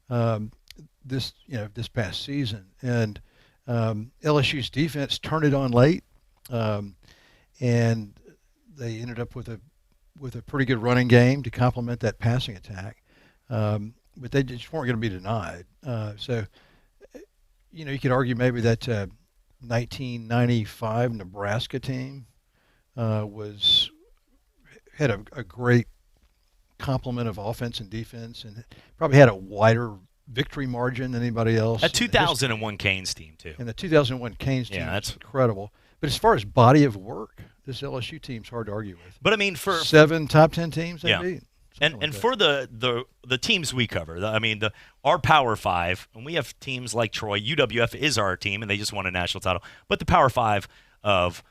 S7: him this past season, and LSU's defense turned it on late, and they ended up with a pretty good running game to complement that passing attack. But they just weren't going to be denied. So, you could argue maybe that 1995 Nebraska team had a great complement of offense and defense, and probably had a wider victory margin than anybody else.
S15: A 2001 Canes team, too.
S7: And the 2001 Canes team is incredible. But as far as body of work, this LSU team's hard to argue with.
S15: But, I mean, for
S7: 7 top 10 teams they beat.
S15: And for the teams we cover, our Power 5, and we have teams like Troy, UWF is our team, and they just won a national title. But the Power 5 of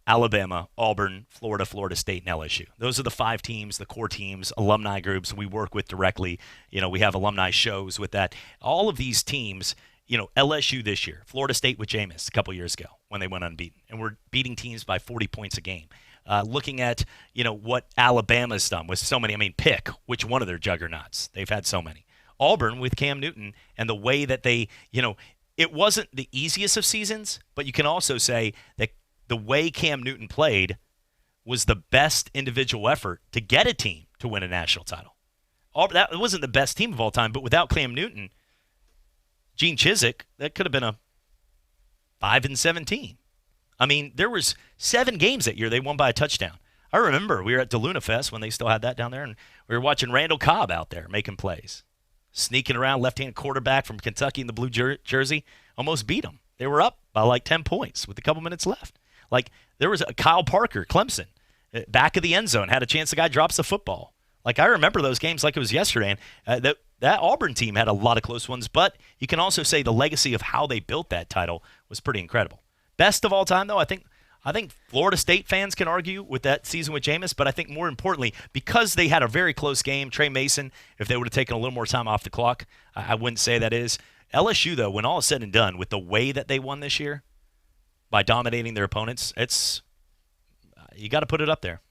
S15: Alabama, Auburn, Florida, Florida State, and LSU. Those are the 5 teams, the core teams, alumni groups we work with directly. We have alumni shows with that. All of these teams, LSU this year, Florida State with Jameis a couple years ago when they went unbeaten. And we're beating teams by 40 points a game. Looking at what Alabama's done with so many. I mean, pick which one of their juggernauts. They've had so many. Auburn with Cam Newton and the way that they, it wasn't the easiest of seasons, but you can also say that the way Cam Newton played was the best individual effort to get a team to win a national title. That wasn't the best team of all time, but without Cam Newton, Gene Chizik, that could have been a 5-17. I mean, there was 7 games that year they won by a touchdown. I remember we were at DeLuna Fest when they still had that down there, and we were watching Randall Cobb out there making plays. Sneaking around, left-hand quarterback from Kentucky in the blue jersey, almost beat them. They were up by like 10 points with a couple minutes left. Like, there was a Kyle Parker, Clemson, back of the end zone, had a chance the guy drops the football. Like, I remember those games like it was yesterday, and that Auburn team had a lot of close ones, but you can also say the legacy of how they built that title was pretty incredible. Best of all time, though, I think Florida State fans can argue with that season with Jameis, but I think more importantly, because they had a very close game, Trey Mason, if they would have taken a little more time off the clock, I wouldn't say that is. LSU, though, when all is said and done, with the way that they won this year, by dominating their opponents, you got to put it up there.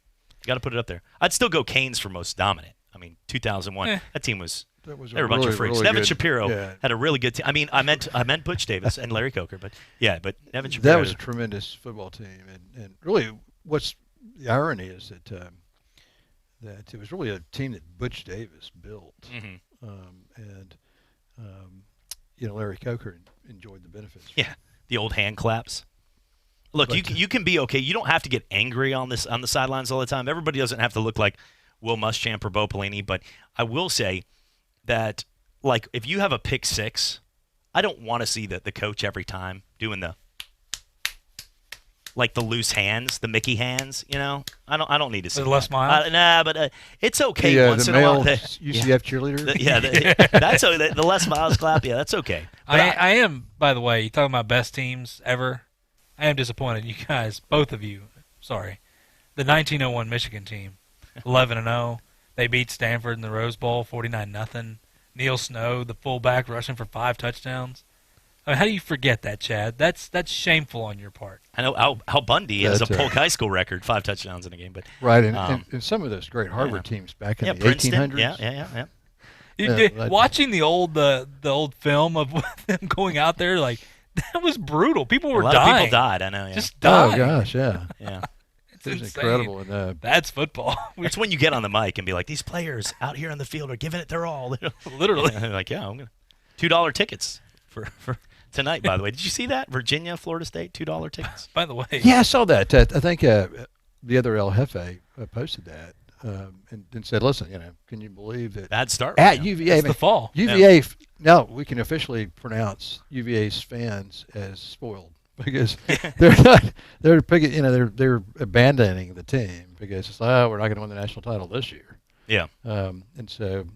S15: I'd still go Canes for most dominant. I mean, 2001, that team was – they were a bunch of freaks.
S7: Really
S15: Nevin
S7: good,
S15: Shapiro had a really good team. I mean, I meant Butch Davis and Larry Coker, but Nevin Shapiro.
S7: That was a tremendous football team, and really, what's the irony is that it was really a team that Butch Davis built, and Larry Coker enjoyed the benefits.
S15: Yeah, the old hand claps. Look, you can be okay. You don't have to get angry on the sidelines all the time. Everybody doesn't have to look like Will Muschamp or Bo Pelini, but I will say that, like, if you have a pick six, I don't want to see the coach every time doing the loose hands, the Mickey hands. I don't need to see
S16: the Les Miles.
S15: But it's okay once in a while.
S7: UCF cheerleader.
S15: That's the Les Miles clap. Yeah, that's okay.
S16: I am, by the way, you talking about best teams ever. I am disappointed, you guys, both of you. Sorry, the 1901 Michigan team, 11-0. They beat Stanford in the Rose Bowl, 49-0. Neil Snow, the fullback, rushing for 5 touchdowns. I mean, how do you forget that, Chad? That's shameful on your part.
S15: I know Al Bundy has a Polk High School record, 5 touchdowns in a game. But
S7: right, and some of those great Harvard teams back in the
S15: Princeton,
S7: 1800s.
S15: Yeah.
S16: Watching the old film of them going out there, like, that was brutal. People were dying.
S15: A lot of people died, I know. Yeah.
S16: Just died.
S7: Oh, gosh, yeah.
S15: Yeah.
S7: It's incredible. And,
S16: that's football.
S15: It's when you get on the mic and be like, these players out here on the field are giving it their all.
S16: Literally.
S15: Like, yeah, I'm going to $2 tickets for tonight, by the way. Did you see that? Virginia, Florida State, $2 tickets.
S16: By the way.
S7: Yeah, I saw that. I think the other El Jefe posted that and said, listen, can you believe that?
S15: Bad start.
S7: At UVA.
S16: It's the fall.
S7: UVA, now we can officially pronounce UVA's fans as spoiled. Because they're abandoning the team because it's like, we're not going to win the national title this year.
S15: Yeah.
S7: And so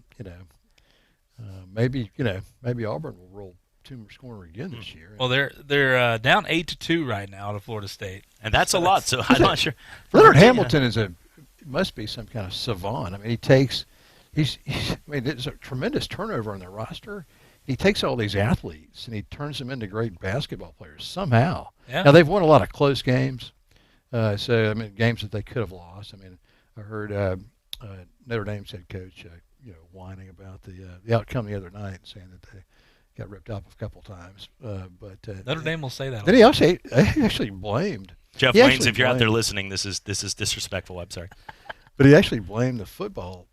S7: maybe Auburn will roll two scoring again this year.
S16: Well, they're down 8-2 right now to Florida State,
S15: and that's a lot. So I'm not sure.
S7: Leonard Hamilton must be some kind of savant. I mean, there's a tremendous turnover on their roster. He takes all these athletes and he turns them into great basketball players somehow.
S16: Yeah.
S7: Now, they've won a lot of close games. Games that they could have lost. I mean, I heard Notre Dame's head coach, whining about the outcome the other night, saying that they got ripped off a couple times. But
S16: Notre Dame will say that.
S7: Then he actually blamed
S15: Jeff Waynes. If you're out there listening, this is disrespectful. I'm sorry,
S7: but he actually blamed the football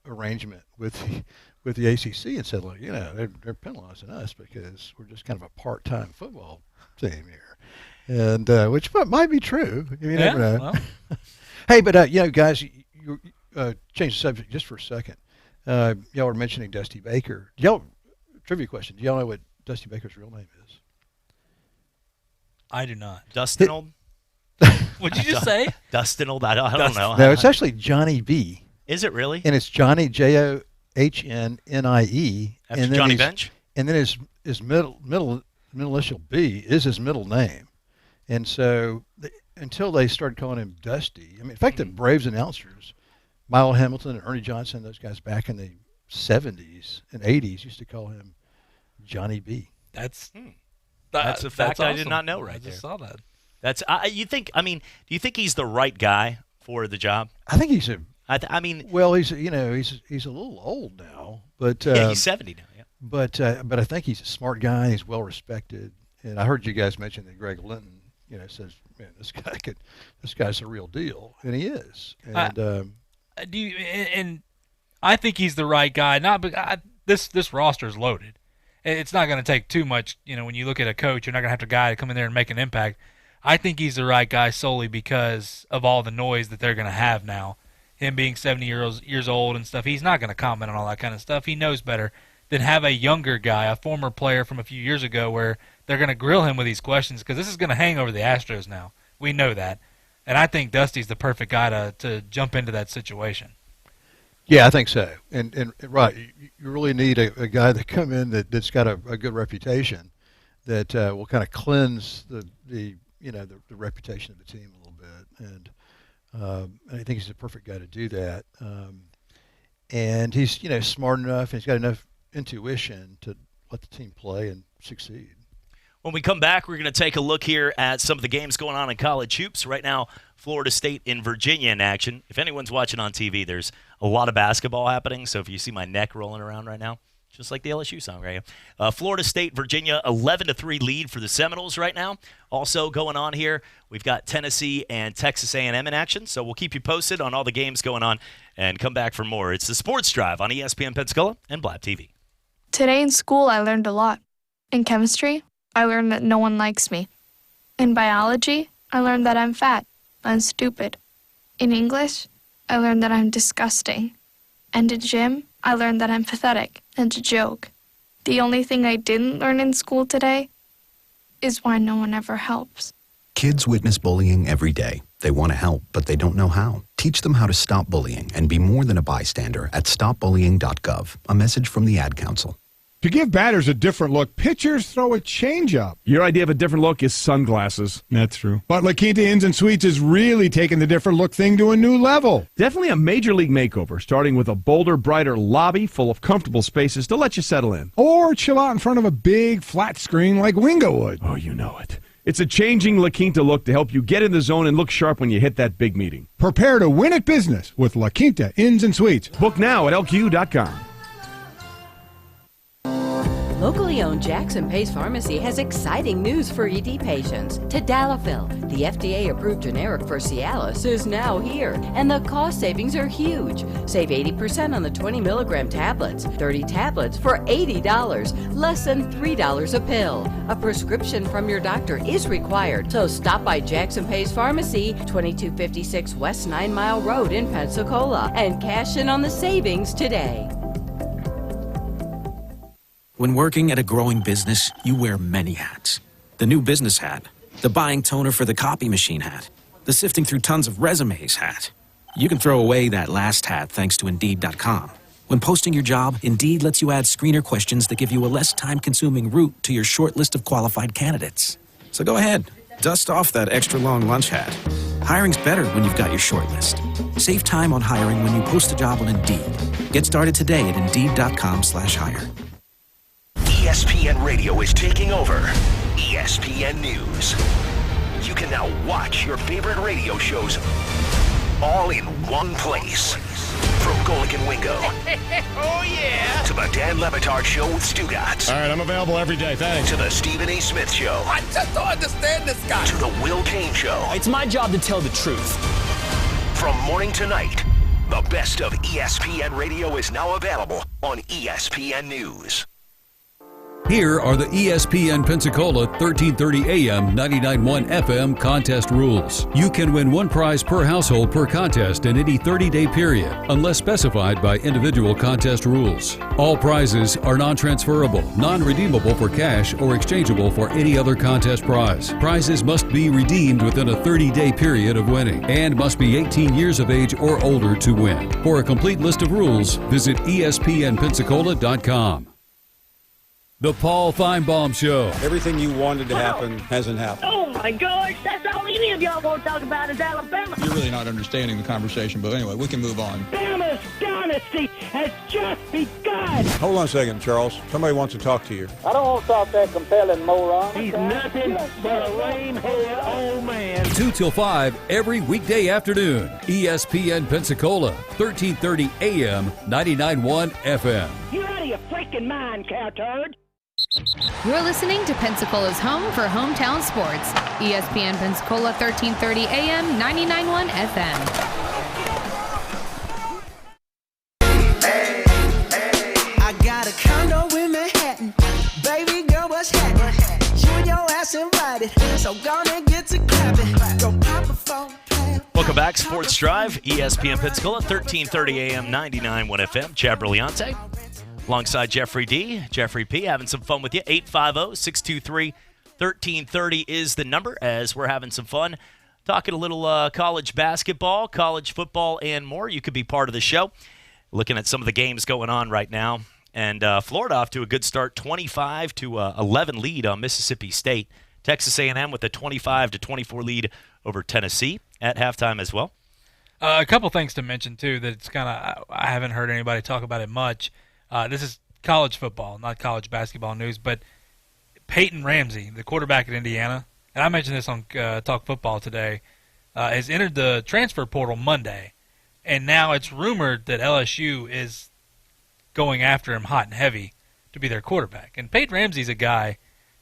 S7: arrangement with the ACC and said, look, they're penalizing us because we're just kind of a part-time football team here, and which might be true. You never know.
S16: Well.
S7: Hey, but guys, you change the subject just for a second. Y'all were mentioning Dusty Baker. Trivia question: do y'all know what Dusty Baker's real name is?
S16: I do not.
S15: Dustin Old.
S16: What'd you just say?
S15: Dustin Old. I don't know.
S7: No, it's actually Johnny B.
S15: Is it really?
S7: And it's Johnny Johnie,
S15: After
S7: and then
S15: Johnny Bench.
S7: And then his middle initial B is his middle name, and so until they started calling him Dusty. I mean, in fact, the Braves announcers, Milo Hamilton and Ernie Johnson, those guys back in the 70s and 80s used to call him Johnny B.
S15: That's a fact I did not know. Right
S16: I just
S15: there.
S16: saw that.
S15: That's you think? I mean, do you think he's the right guy for the job?
S7: I think he's
S15: I mean,
S7: well, he's a little old now, but
S15: yeah, he's 70 now. Yeah.
S7: But I think he's a smart guy. He's well respected, and I heard you guys mention that Greg Linton, says, man, this guy's a real deal, and he is. And
S16: and I think he's the right guy. This roster is loaded. It's not going to take too much. When you look at a coach, you're not going to have a guy to come in there and make an impact. I think he's the right guy solely because of all the noise that they're going to have now. Him being 70 years old and stuff, he's not going to comment on all that kind of stuff. He knows better than have a younger guy, a former player from a few years ago, where they're going to grill him with these questions because this is going to hang over the Astros now. We know that. And I think Dusty's the perfect guy to jump into that situation.
S7: Yeah, I think so. And right, you really need a guy to come in that's got a good reputation that will kind of cleanse the reputation of the team a little bit. And I think he's the perfect guy to do that. And he's smart enough, and he's got enough intuition to let the team play and succeed.
S15: When we come back, we're going to take a look here at some of the games going on in college hoops. Right now, Florida State and Virginia in action. If anyone's watching on TV, there's a lot of basketball happening. So if you see my neck rolling around right now, just like the LSU song right here. Florida State, Virginia, 11-3 lead for the Seminoles right now. Also going on here, we've got Tennessee and Texas A&M in action. So we'll keep you posted on all the games going on and come back for more. It's the Sports Drive on ESPN Pensacola and Blab TV.
S12: Today in school, I learned a lot. In chemistry, I learned that no one likes me. In biology, I learned that I'm fat and stupid. In English, I learned that I'm disgusting. And in gym, I learned that I'm pathetic and a joke. The only thing I didn't learn in school today is why no one ever helps.
S14: Kids witness bullying every day. They want to help, but they don't know how. Teach them how to stop bullying and be more than a bystander at stopbullying.gov. A message from the Ad Council.
S18: To give batters a different look, pitchers throw a changeup.
S19: Your idea of a different look is sunglasses.
S18: That's true. But La Quinta Inns and Suites is really taking the different look thing to a new level.
S19: Definitely a major league makeover, starting with a bolder, brighter lobby full of comfortable spaces to let you settle in.
S18: Or chill out in front of a big flat screen like Wingo would.
S19: Oh, you know it. It's a changing La Quinta look to help you get in the zone and look sharp when you hit that big meeting.
S18: Prepare to win at business with La Quinta Inns and Suites.
S19: Book now at lq.com.
S20: Locally owned Jackson Pace Pharmacy has exciting news for ED patients. Tadalafil, the FDA-approved generic for Cialis, is now here, and the cost savings are huge. Save 80% on the 20-milligram tablets, 30 tablets for $80, less than $3 a pill. A prescription from your doctor is required, so stop by Jackson Pace Pharmacy, 2256 West 9 Mile Road in Pensacola, and cash in on the savings today.
S21: When working at a growing business, you wear many hats. The new business hat, the buying toner for the copy machine hat, the sifting through tons of resumes hat. You can throw away that last hat thanks to Indeed.com. When posting your job, Indeed lets you add screener questions that give you a less time-consuming route to your short list of qualified candidates. So go ahead, dust off that extra long lunch hat. Hiring's better when you've got your short list. Save time on hiring when you post a job on Indeed. Get started today at Indeed.com/hire.
S1: ESPN Radio is taking over ESPN News. You can now watch your favorite radio shows all in one place. From Golic and Wingo.
S22: Oh, yeah.
S1: To the Dan Levitard Show with Stu Gatz.
S18: All right, I'm available every day, thanks.
S1: To the Stephen A. Smith Show.
S22: I just don't understand this guy.
S1: To the Will Kane Show.
S22: It's my job to tell the truth.
S1: From morning to night, the best of ESPN Radio is now available on ESPN News.
S8: Here are the ESPN Pensacola 1330 AM 99.1 FM contest rules. You can win one prize per household per contest in any 30-day period, unless specified by individual contest rules. All prizes are non-transferable, non-redeemable for cash, or exchangeable for any other contest prize. Prizes must be redeemed within a 30-day period of winning and must be 18 years of age or older to win. For a complete list of rules, visit ESPNpensacola.com. The Paul Feinbaum Show.
S27: Everything you wanted to happen hasn't happened.
S11: my gosh, that's all any of y'all gonna talk about is Alabama.
S2: You're really not understanding the conversation, but anyway, we can move on.
S11: Alabama's dynasty has just begun.
S4: Hold on a second, Charles. Somebody wants to talk to you.
S11: I don't want to talk that compelling moron. He's nothing but a lame-headed old man.
S8: 2 till 5 every weekday afternoon. ESPN Pensacola, 1330 AM, 99.1 FM.
S11: You out of your freaking mind, cowturd.
S13: You're listening to Pensacola's home for hometown sports. ESPN Pensacola 1330 AM 99.1 FM.
S5: I got a condo in Manhattan. Baby girl, what's happening? You and your ass invited. So gonna get to clapping. Go pop a phone.
S15: Welcome back, Sports Drive, ESPN Pensacola, 1330 AM, 99.1 FM. Chad Brillante, alongside Jeffrey D. Jeffrey P. having some fun with you. 850-623-1330 is the number as we're having some fun. Talking a little college basketball, college football, and more. You could be part of the show. Looking at some of the games going on right now. And Florida off to a good start, 25-11 lead on Mississippi State. Texas A&M with a 25-24 lead over Tennessee at halftime as well.
S16: A couple things to mention, too, that it's kind of I haven't heard anybody talk about it much. This is college football, not college basketball news, but Peyton Ramsey, the quarterback at Indiana, and I mentioned this on Talk Football today, has entered the transfer portal Monday, and now it's rumored that LSU is going after him hot and heavy to be their quarterback. And Peyton Ramsey's a guy,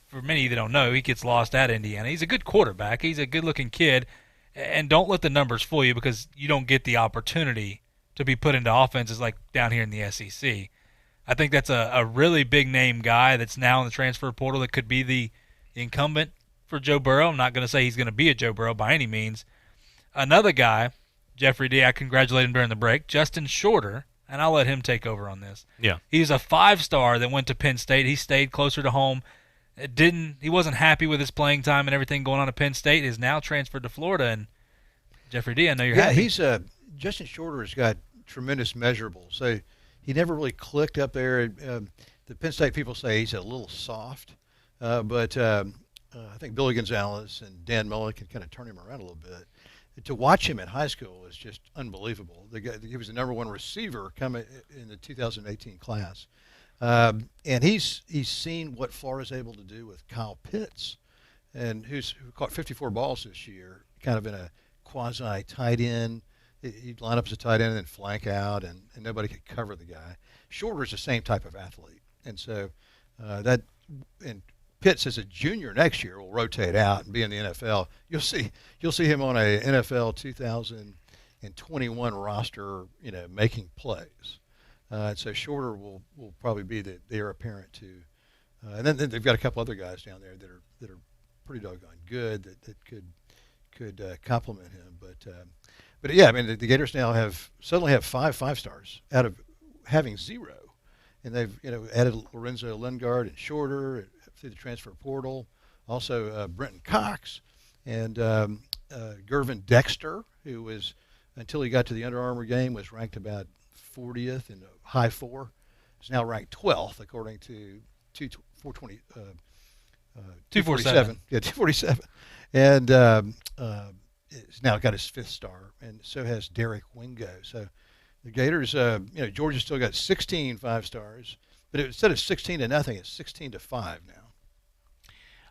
S16: for many that don't know, he gets lost at Indiana. He's a good quarterback. He's a good-looking kid, and don't let the numbers fool you because you don't get the opportunity to be put into offenses like down here in the SEC. I think that's a really big-name guy that's now in the transfer portal that could be the incumbent for Joe Burrow. I'm not going to say he's going to be a Joe Burrow by any means. Another guy, Jeffrey D., I congratulated him during the break, Justin Shorter, and I'll let him take over on this.
S15: Yeah.
S16: He's a 5-star that went to Penn State. He stayed closer to home. He wasn't happy with his playing time and everything going on at Penn State. Is now transferred to Florida. And Jeffrey D., I know you're happy.
S7: Justin Shorter has got tremendous measurables. So he never really clicked up there. The Penn State people say he's a little soft, but I think Billy Gonzalez and Dan Mullen can kind of turn him around a little bit. To watch him in high school is just unbelievable. He was the number one receiver coming in the 2018 class. And he's seen what Florida's able to do with Kyle Pitts, and who caught 54 balls this year, kind of in a quasi tight end. He'd line up as a tight end and then flank out, and nobody could cover the guy. Shorter's the same type of athlete, and so and Pitts as a junior next year will rotate out and be in the NFL. You'll see him on a NFL 2021 roster, making plays. So Shorter will probably be the heir apparent to, and then they've got a couple other guys down there that are pretty doggone good that could complement him. But yeah, I mean the Gators now suddenly have 5 stars out of having 0, and they've added Lorenzo Lingard and Shorter through the transfer portal, also Brenton Cox and Gervin Dexter, who was until he got to the Under Armour game was ranked about 40th in the high 4, is now ranked 12th according to 247. Yeah, 247, and he's now got his 5th star, and so has Derek Wingo. So the Gators, Georgia's still got 16 5-stars, but instead of 16-0, it's 16-5 now.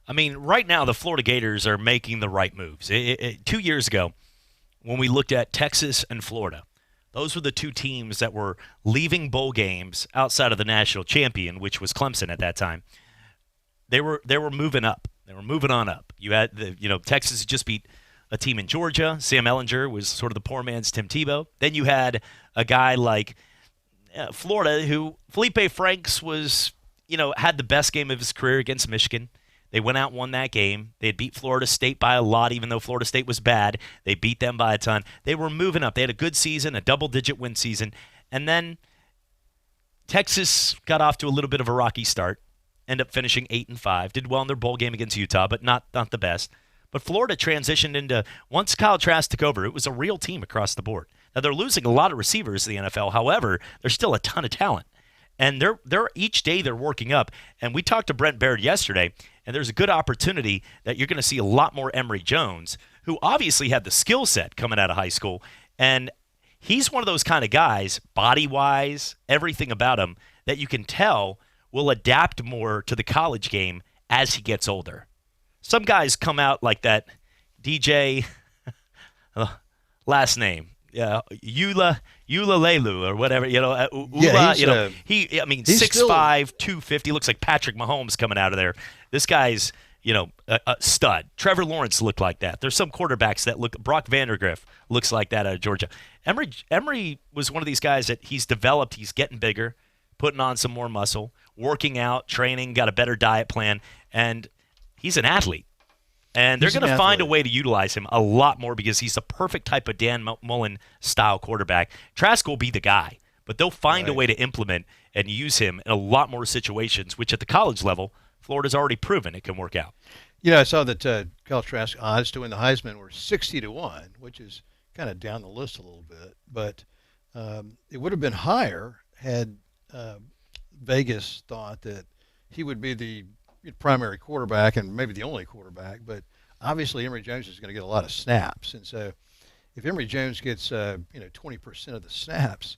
S15: I mean, right now the Florida Gators are making the right moves. 2 years ago, when we looked at Texas and Florida, those were the 2 teams that were leaving bowl games outside of the national champion, which was Clemson at that time. They were moving up. They were moving on up. You had Texas just beat a team in Georgia. Sam Ehlinger was sort of the poor man's Tim Tebow. Then you had a guy like Florida, who Felipe Franks was, had the best game of his career against Michigan. They went out and won that game. They had beat Florida State by a lot, even though Florida State was bad. They beat them by a ton. They were moving up. They had a good season, a double-digit win season. And then Texas got off to a little bit of a rocky start, ended up finishing 8-5, did well in their bowl game against Utah, but not the best. But Florida transitioned into, once Kyle Trask took over, it was a real team across the board. Now, they're losing a lot of receivers in the NFL. However, there's still a ton of talent. And they're each day they're working up. And we talked to Brent Baird yesterday, And there's a good opportunity that you're going to see a lot more Emory Jones, who obviously had the skill set coming out of high school. And he's one of those kind of guys, body-wise, everything about him, that you can tell will adapt more to the college game as he gets older. Some guys come out like that DJ, last name, Ula Lelu or whatever, Ula, he's 6'5", 250, looks like Patrick Mahomes coming out of there. This guy's, a stud. Trevor Lawrence looked like that. There's some quarterbacks that look. Brock Vandergriff looks like that out of Georgia. Emory was one of these guys that he's developed. He's getting bigger, putting on some more muscle, working out, training, got a better diet plan, and he's an athlete. And they're going to find a way to utilize him a lot more because he's the perfect type of Dan Mullen-style quarterback. Trask will be the guy, but they'll find a way to implement and use him in a lot more situations, which at the college level, Florida's already proven it can work out.
S7: I saw that Kyle Trask odds to win the Heisman were 60-1, which is kind of down the list a little bit. But it would have been higher had Vegas thought that he would be the primary quarterback and maybe the only quarterback, but obviously Emory Jones is going to get a lot of snaps, and so if Emory Jones gets 20% of the snaps,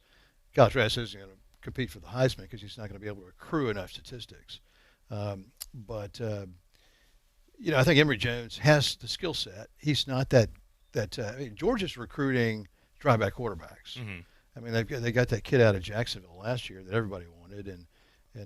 S7: Kyle Trask isn't going to compete for the Heisman because he's not going to be able to accrue enough statistics. But I think Emory Jones has the skill set. He's not that Georgia's recruiting drive-back quarterbacks. Mm-hmm. I mean, they got that kid out of Jacksonville last year that everybody wanted, and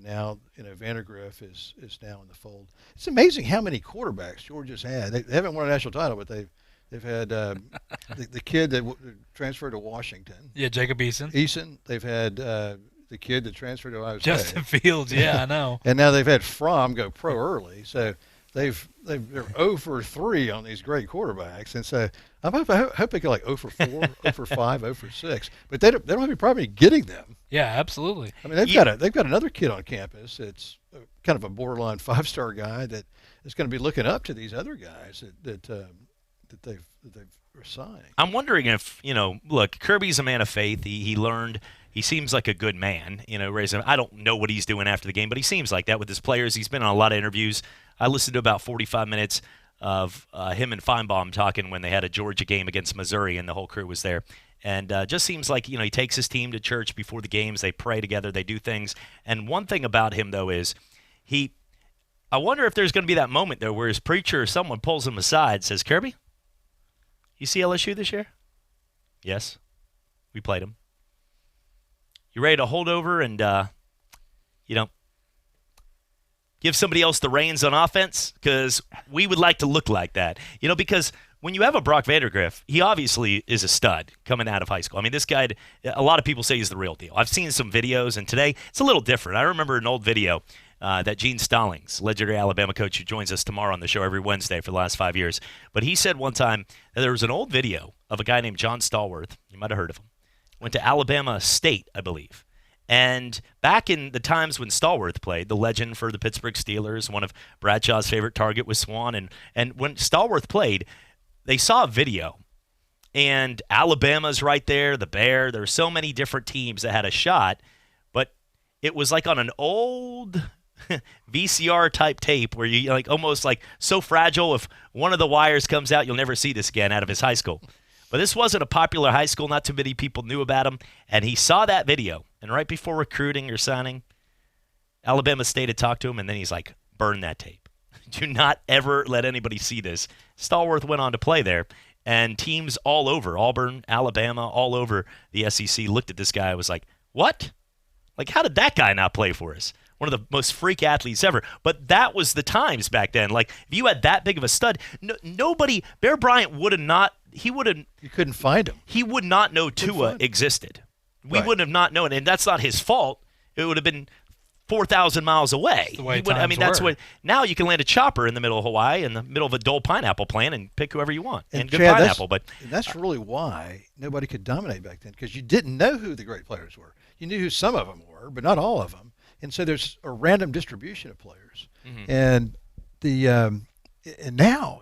S7: now Vandergriff is now in the fold. It's amazing how many quarterbacks Georgia's had. They haven't won a national title, but they've had the kid that transferred to Washington.
S16: Yeah, Jacob Eason.
S7: They've had the kid that transferred to Ohio State.
S16: Justin Fields, yeah, I know.
S7: And now they've had Fromm go pro early, so they're 0 for 3 on these great quarterbacks, and so I hope they go like 0 for 4, 0 for 5, 0 for 6. But they don't have any problem getting them.
S16: Yeah, absolutely.
S7: I mean, they've got another kid on campus that's kind of a borderline 5-star guy that is going to be looking up to these other guys that they've assigned.
S15: I'm wondering if look, Kirby's a man of faith. He learned. He seems like a good man, raising. I don't know what he's doing after the game, but he seems like that with his players. He's been on a lot of interviews. I listened to about 45 minutes of him and Feinbaum talking when they had a Georgia game against Missouri, and the whole crew was there. And just seems like, he takes his team to church before the games. They pray together. They do things. And one thing about him, though, is I wonder if there's going to be that moment, though, where his preacher or someone pulls him aside, says, Kirby, you see LSU this year? Yes. We played them. You ready to hold over and, give somebody else the reins on offense? Because we would like to look like that. Because when you have a Brock Vandergriff, he obviously is a stud coming out of high school. I mean, this guy, a lot of people say he's the real deal. I've seen some videos, and today it's a little different. I remember an old video that Gene Stallings, legendary Alabama coach who joins us tomorrow on the show every Wednesday for the last 5 years, but he said one time that there was an old video of a guy named John Stallworth. You might have heard of him. Went to Alabama State, I believe. And back in the times when Stallworth played, the legend for the Pittsburgh Steelers, one of Bradshaw's favorite target was Swan. And when Stallworth played, they saw a video. And Alabama's right there, the Bear. There were so many different teams that had a shot. But it was like on an old VCR type tape where you almost like so fragile. If one of the wires comes out, you'll never see this again out of his high school. But this wasn't a popular high school. Not too many people knew about him. And he saw that video. And right before recruiting or signing, Alabama State had talked to him, and then he's like, burn that tape. Do not ever let anybody see this. Stallworth went on to play there, and teams all over, Auburn, Alabama, all over the SEC looked at this guy and was like, what? Like, how did that guy not play for us? One of the most freak athletes ever. But that was the times back then. Like, if you had that big of a stud, nobody, Bear Bryant would have not, he would have.
S7: You couldn't find him.
S15: He would not know Tua existed. We would have not known, and that's not his fault. It would have been 4,000 miles away. That's what. Now you can land a chopper in the middle of Hawaii, in the middle of a Dole pineapple plant, and pick whoever you want. And good
S7: Chad,
S15: pineapple, but
S7: that's really why nobody could dominate back then, because you didn't know who the great players were. You knew who some of them were, but not all of them. And so there's a random distribution of players. Mm-hmm. And and now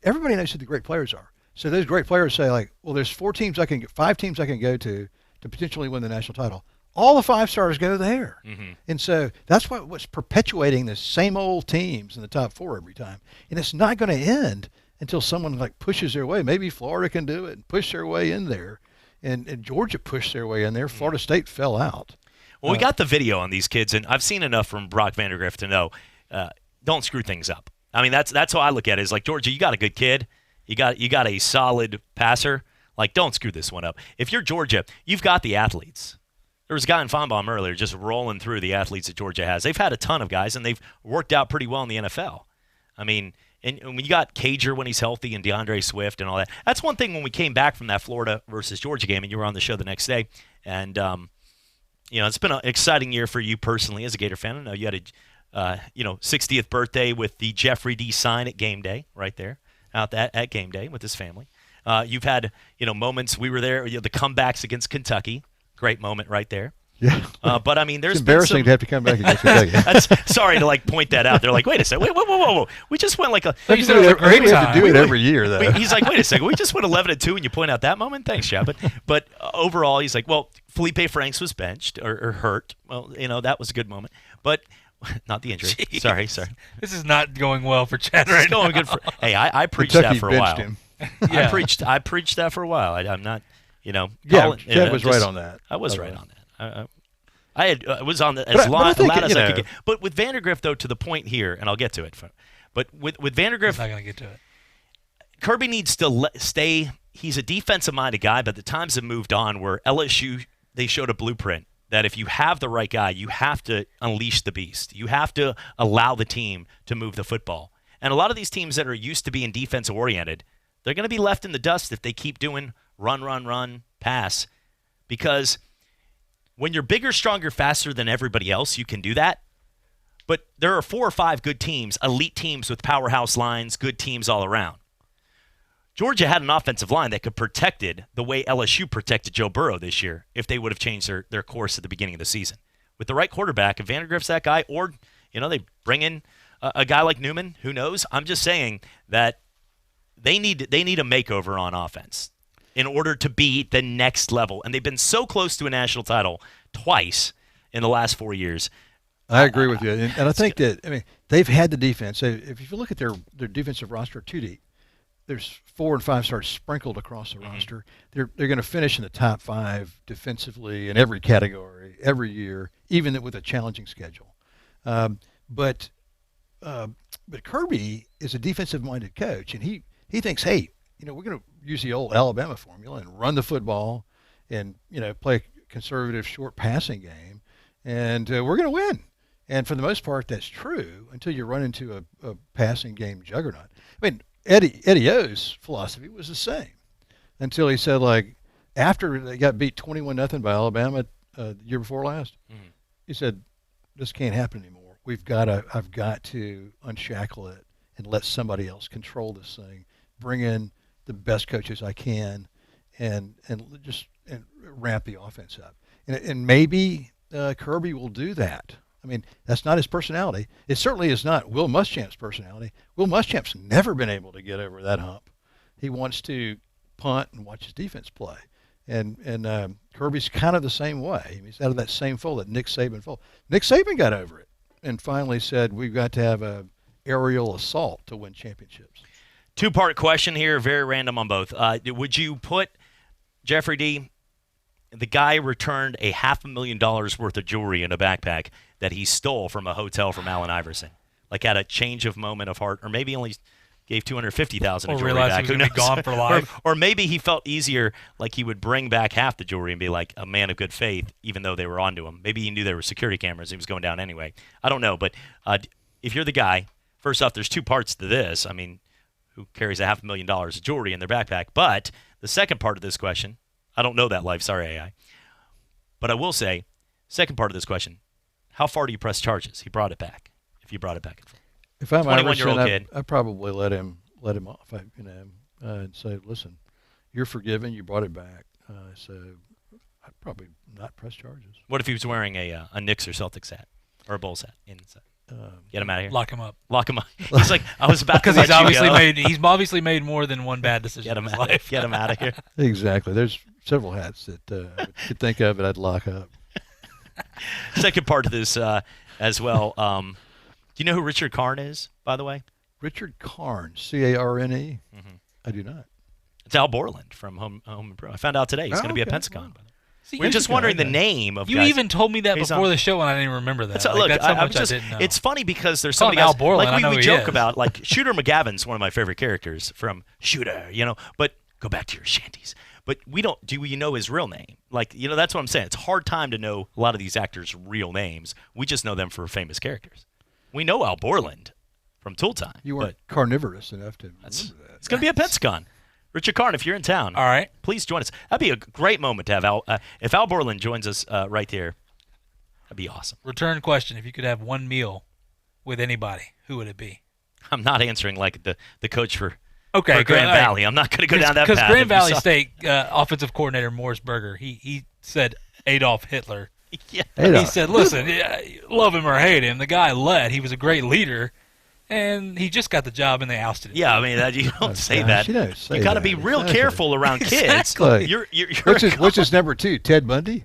S7: everybody knows who the great players are. So those great players say, like, well, there's 5 teams I can go to potentially win the national title. all the 5 stars go there.
S15: Mm-hmm.
S7: And so that's what's perpetuating the same old teams in the top 4 every time. And it's not going to end until someone like pushes their way. Maybe Florida can do it and push their way in there. And Georgia pushed their way in there. Florida State fell out.
S15: Well, we got the video on these kids, and I've seen enough from Brock Vandagriff to know don't screw things up. I mean, that's how I look at it. Is like, Georgia, you got a good kid. You got a solid passer. Like, don't screw this one up. If you're Georgia, you've got the athletes. There was a guy in Feinbaum earlier just rolling through the athletes that Georgia has. They've had a ton of guys, and they've worked out pretty well in the NFL. I mean, and when you got Cager when he's healthy and DeAndre Swift and all that, that's one thing when we came back from that Florida versus Georgia game, and you were on the show the next day. And, it's been an exciting year for you personally as a Gator fan. I know you had a 60th birthday with the Jeffrey D. sign at game day right there, out at game day with his family. You've had, moments. We were there, the comebacks against Kentucky. Great moment right there.
S7: Yeah.
S15: But, I mean, there's
S7: it's embarrassing to have to come back against Kentucky.
S15: Sorry to, point that out. They're like, wait a second. Whoa. We just went like a –
S7: we have to do it every year, though.
S15: He's like, wait a second. We just went 11-2, and you point out that moment? Thanks, Chad. But overall, he's like, well, Felipe Franks was benched or hurt. Well, that was a good moment. But – not the injury.
S16: Jeez.
S15: Sorry.
S16: This is not going well for Chad right now.
S15: Hey, I preached
S7: Kentucky
S15: that for a while.
S7: Him.
S15: Yeah. I preached that for a while. I'm not,
S7: Chad was right on that.
S15: I was right on that. I was on the, as loud as I could get. But with Vandagriff, though, to the point here, and I'll get to it. But with Vandagriff,
S16: I'm not going to get to it.
S15: Kirby needs to stay. He's a defensive-minded guy, but the times have moved on where LSU, they showed a blueprint that if you have the right guy, you have to unleash the beast. You have to allow the team to move the football. And a lot of these teams that are used to being defensive-oriented, they're going to be left in the dust if they keep doing run, pass. Because when you're bigger, stronger, faster than everybody else, you can do that. But there are 4 or 5 good teams, elite teams with powerhouse lines, good teams all around. Georgia had an offensive line that could protect it the way LSU protected Joe Burrow this year if they would have changed their course at the beginning of the season. With the right quarterback, if Vandagriff's that guy, or they bring in a guy like Newman, who knows? I'm just saying that they need a makeover on offense in order to be the next level. And they've been so close to a national title twice in the last 4 years.
S7: I agree with you. And I think that, they've had the defense. If you look at their defensive roster, 2 deep, there's 4 and 5 stars sprinkled across the roster. They're going to finish in the top 5 defensively in every category every year, even with a challenging schedule. But Kirby is a defensive-minded coach, and he thinks, hey, we're going to use the old Alabama formula and run the football, and play a conservative short passing game, and we're going to win. And for the most part, that's true until you run into a passing game juggernaut. Eddie O's philosophy was the same until he said, after they got beat 21-0 by Alabama the year before last, he said, this can't happen anymore. I've got to unshackle it and let somebody else control this thing, bring in the best coaches I can, and ramp the offense up. And maybe Kirby will do that. That's not his personality. It certainly is not Will Muschamp's personality. Will Muschamp's never been able to get over that hump. He wants to punt and watch his defense play. And Kirby's kind of the same way. He's out of that same fold, that Nick Saban fold. Nick Saban got over it and finally said, we've got to have an aerial assault to win championships.
S15: 2-part question here, very random on both. Would you put Jeffrey D., the guy returned a $500,000 worth of jewelry in a backpack that he stole from a hotel from Allen Iverson, had a change of moment of heart, or maybe only gave $250,000 of jewelry back.
S16: He was going to be gone for life.
S15: Or maybe he felt easier, like he would bring back half the jewelry and be like a man of good faith, even though they were onto him. Maybe he knew there were security cameras. He was going down anyway. I don't know, but if you're the guy, first off, there's 2 parts to this. Who carries a $500,000 of jewelry in their backpack? But the second part of this question, I don't know that life. Sorry, AI. But I will say, second part of this question, how far do you press charges? He brought it back. If you brought it back.
S7: If I'm
S15: 21-year-old kid,
S7: I probably let him off. And say, listen, you're forgiven. You brought it back. So I'd probably not press charges.
S15: What if he was wearing a Knicks or Celtics hat or a Bulls hat inside? Get him out of here.
S16: Lock him up.
S15: He's like, I was about to
S16: let you
S15: go.
S16: He's obviously made more than one bad decision.
S15: Get him out of here.
S7: Exactly. There's several hats that I could think of that I'd lock up.
S15: Second part of this as well. Do you know who Richard Karn is, by the way?
S7: Richard Karn, C-A-R-N-E?
S15: Mm-hmm.
S7: I do not.
S15: It's Al Borland from Home and Pro. I found out today he's going to be at Pensacon.
S7: Wow.
S16: See,
S15: We're just wondering the name of
S16: you
S15: guys.
S16: even told me that
S15: He's
S16: before
S15: on.
S16: the show, and I didn't even remember that.
S15: Look,
S16: that's how much
S15: just,
S16: I didn't know.
S15: it's funny because there's
S16: Call
S15: some
S16: him Al
S15: guys
S16: Borland, I know
S15: like we
S16: who he
S15: joke
S16: is.
S15: about, like Shooter McGavin's one of my favorite characters from Shooter, but go back to your shanties. But we don't. Do you know his real name? Like, that's what I'm saying. It's a hard time to know a lot of these actors' real names. We just know them for famous characters. We know Al Borland from Tool Time.
S7: You weren't carnivorous enough to remember that.
S15: It's going to be at Pensacon. Richard Karn, if you're in town,
S16: all right,
S15: please join us. That'd be a great moment to have Al. If Al Borland joins us right there, that'd be awesome.
S16: Return question: if you could have one meal with anybody, who would it be?
S15: I'm not answering like the coach for
S16: Grand
S15: Valley. I'm not going to go down that path.
S16: Because Grand Valley State offensive coordinator Morris Berger, he said Adolf Hitler.
S15: Yeah.
S16: He said, listen, love him or hate him, the guy led. He was a great leader. And he just got the job, and they ousted him.
S15: Yeah, I mean, you don't say that. You got to be real careful around kids.
S16: Exactly.
S15: You're
S7: what's his number 2? Ted Bundy?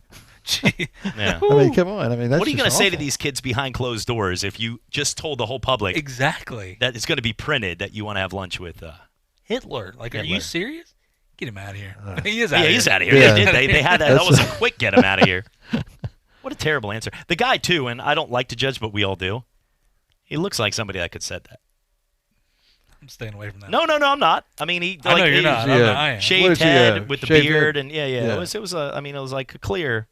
S15: Yeah.
S7: I mean, come on. I mean, that's
S15: what are you
S7: going to
S15: say to these kids behind closed doors if you just told the whole public
S16: exactly
S15: that it's going to be printed that you want to have lunch with
S16: Hitler? Like,
S15: Hitler.
S16: Are you serious? Get him out of here. He is out of
S15: here.
S16: here.
S15: He's out of here.
S7: Yeah.
S15: They had that. That was a quick get him out of here. What a terrible answer. The guy, too, and I don't like to judge, but we all do. He looks like somebody that could said that.
S16: I'm staying away from that.
S15: No, I'm not. I mean,
S16: I know you're not. I am.
S15: Shaved head with the beard,
S7: head?
S15: and it was like a clear.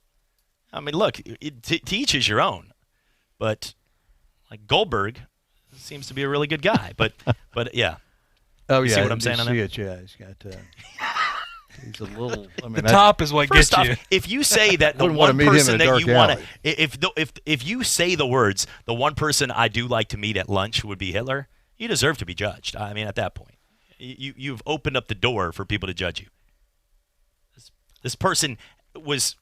S15: I mean, look, to each is your own, but like Goldberg seems to be a really good guy, but yeah.
S7: Oh
S15: you
S7: yeah,
S15: see what I'm saying on that?
S7: Yeah, he's got. He's a little. I mean,
S16: the top is what
S15: first
S16: gets
S15: off,
S16: you.
S15: if you say that the
S7: Wouldn't want
S15: one
S7: to meet him
S15: person
S7: in a
S15: that
S7: dark
S15: you want
S7: alley.
S15: to, if you say the words, the one person I do like to meet at lunch would be Hitler, you deserve to be judged. I mean, at that point, you've opened up the door for people to judge you. This person was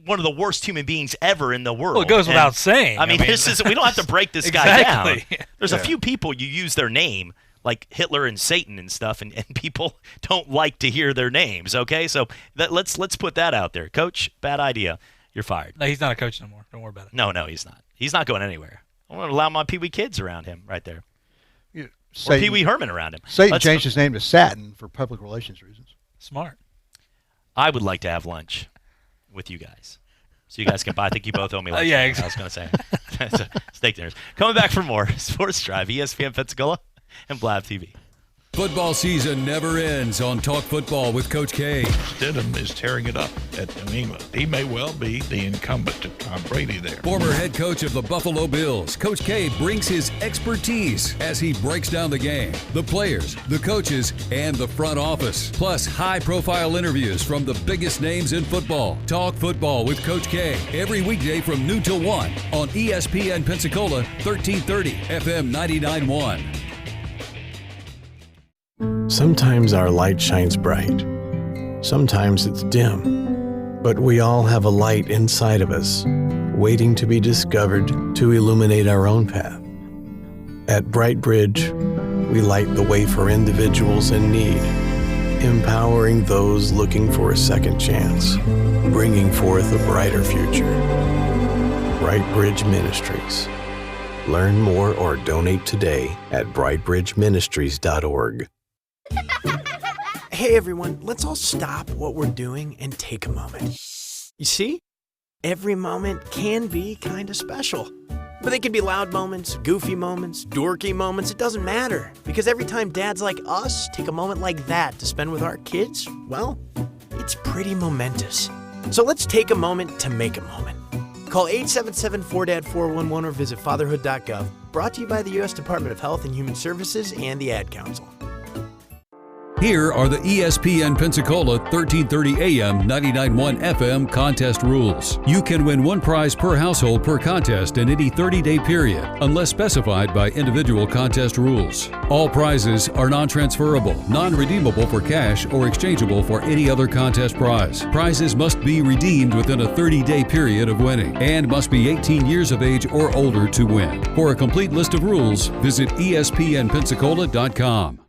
S15: one of the worst human beings ever in the world.
S16: Well, it goes without saying.
S15: I mean, we don't have to break this guy down. There's a few people you use their name, like Hitler and Satan and stuff, and people don't like to hear their names, okay? So let's put that out there. Coach, bad idea. You're fired.
S16: No, he's not a coach no more. Don't worry about it.
S15: No, he's not. He's not going anywhere. I want to allow my Pee Wee kids around him right there. Or Pee Wee Herman around him.
S7: Satan changed his name to Satin for public relations reasons.
S16: Smart.
S15: I would like to have lunch with you guys. So you guys can buy. I think you both owe me lunch.
S16: Yeah,
S15: I was going to say. Steak dinners. Coming back for more Sports Drive, ESPN Pensacola and Blab TV.
S8: Football season never ends on Talk Football with Coach K.
S6: Stidham is tearing it up at New England. He may well be the incumbent to Tom Brady there.
S8: Former head coach of the Buffalo Bills, Coach K brings his expertise as he breaks down the game, the players, the coaches, and the front office. Plus, high-profile interviews from the biggest names in football. Talk Football with Coach K every weekday from noon till 1 on ESPN Pensacola 1330 FM 99.1.
S17: Sometimes our light shines bright. Sometimes it's dim. But we all have a light inside of us, waiting to be discovered to illuminate our own path. At Bright Bridge, we light the way for individuals in need, empowering those looking for a second chance, bringing forth a brighter future. Bright Bridge Ministries. Learn more or donate today at brightbridgeministries.org.
S23: Hey everyone, let's all stop what we're doing and take a moment. You see? Every moment can be kind of special. But they can be loud moments, goofy moments, dorky moments, it doesn't matter. Because every time dads like us take a moment like that to spend with our kids, well, it's pretty momentous. So let's take a moment to make a moment. Call 877-4DAD-411 or visit fatherhood.gov. Brought to you by the U.S. Department of Health and Human Services and the Ad Council.
S8: Here are the ESPN Pensacola 1330 AM 99.1 FM contest rules. You can win one prize per household per contest in any 30-day period, unless specified by individual contest rules. All prizes are non-transferable, non-redeemable for cash, or exchangeable for any other contest prize. Prizes must be redeemed within a 30-day period of winning and must be 18 years of age or older to win. For a complete list of rules, visit ESPNpensacola.com.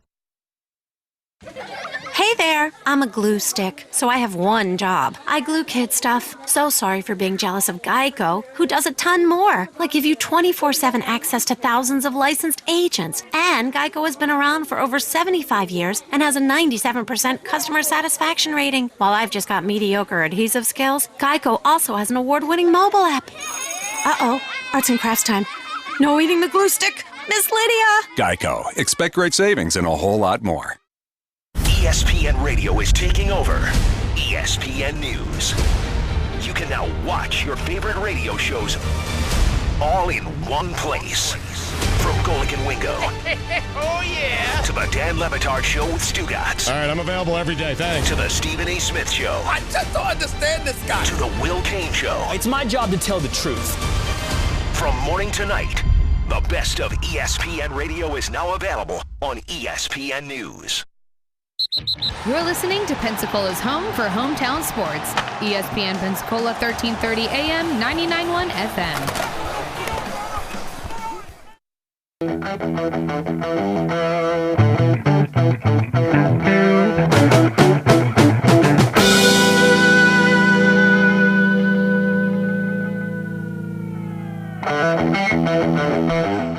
S24: Hey there!
S3: there. I'm a glue stick, so I have one job. I glue kid stuff. So sorry for being jealous of Geico, who does a ton more, like give you 24/7 access to thousands of licensed agents. And Geico has been around for over 75 years and has a 97% customer satisfaction rating. While I've just got mediocre adhesive skills, Geico also has an award-winning mobile app. Uh-oh, arts and crafts time. No eating the glue stick. Miss Lydia!
S9: Geico. Expect great savings and a whole lot more.
S1: ESPN Radio is taking over ESPN News. You can now watch your favorite radio shows all in one place. From Golic and Wingo.
S22: Oh, yeah.
S1: To the Dan Levitard Show with Stugotz.
S10: All right, I'm available every day, thanks.
S1: To the Stephen A. Smith Show.
S22: I just don't understand this guy.
S1: To the Will Kane Show.
S22: It's my job to tell the truth.
S1: From morning to night, the best of ESPN Radio is now available on ESPN News.
S13: You're listening to Pensacola's home for hometown sports. ESPN Pensacola 1330 AM, 99.1 FM.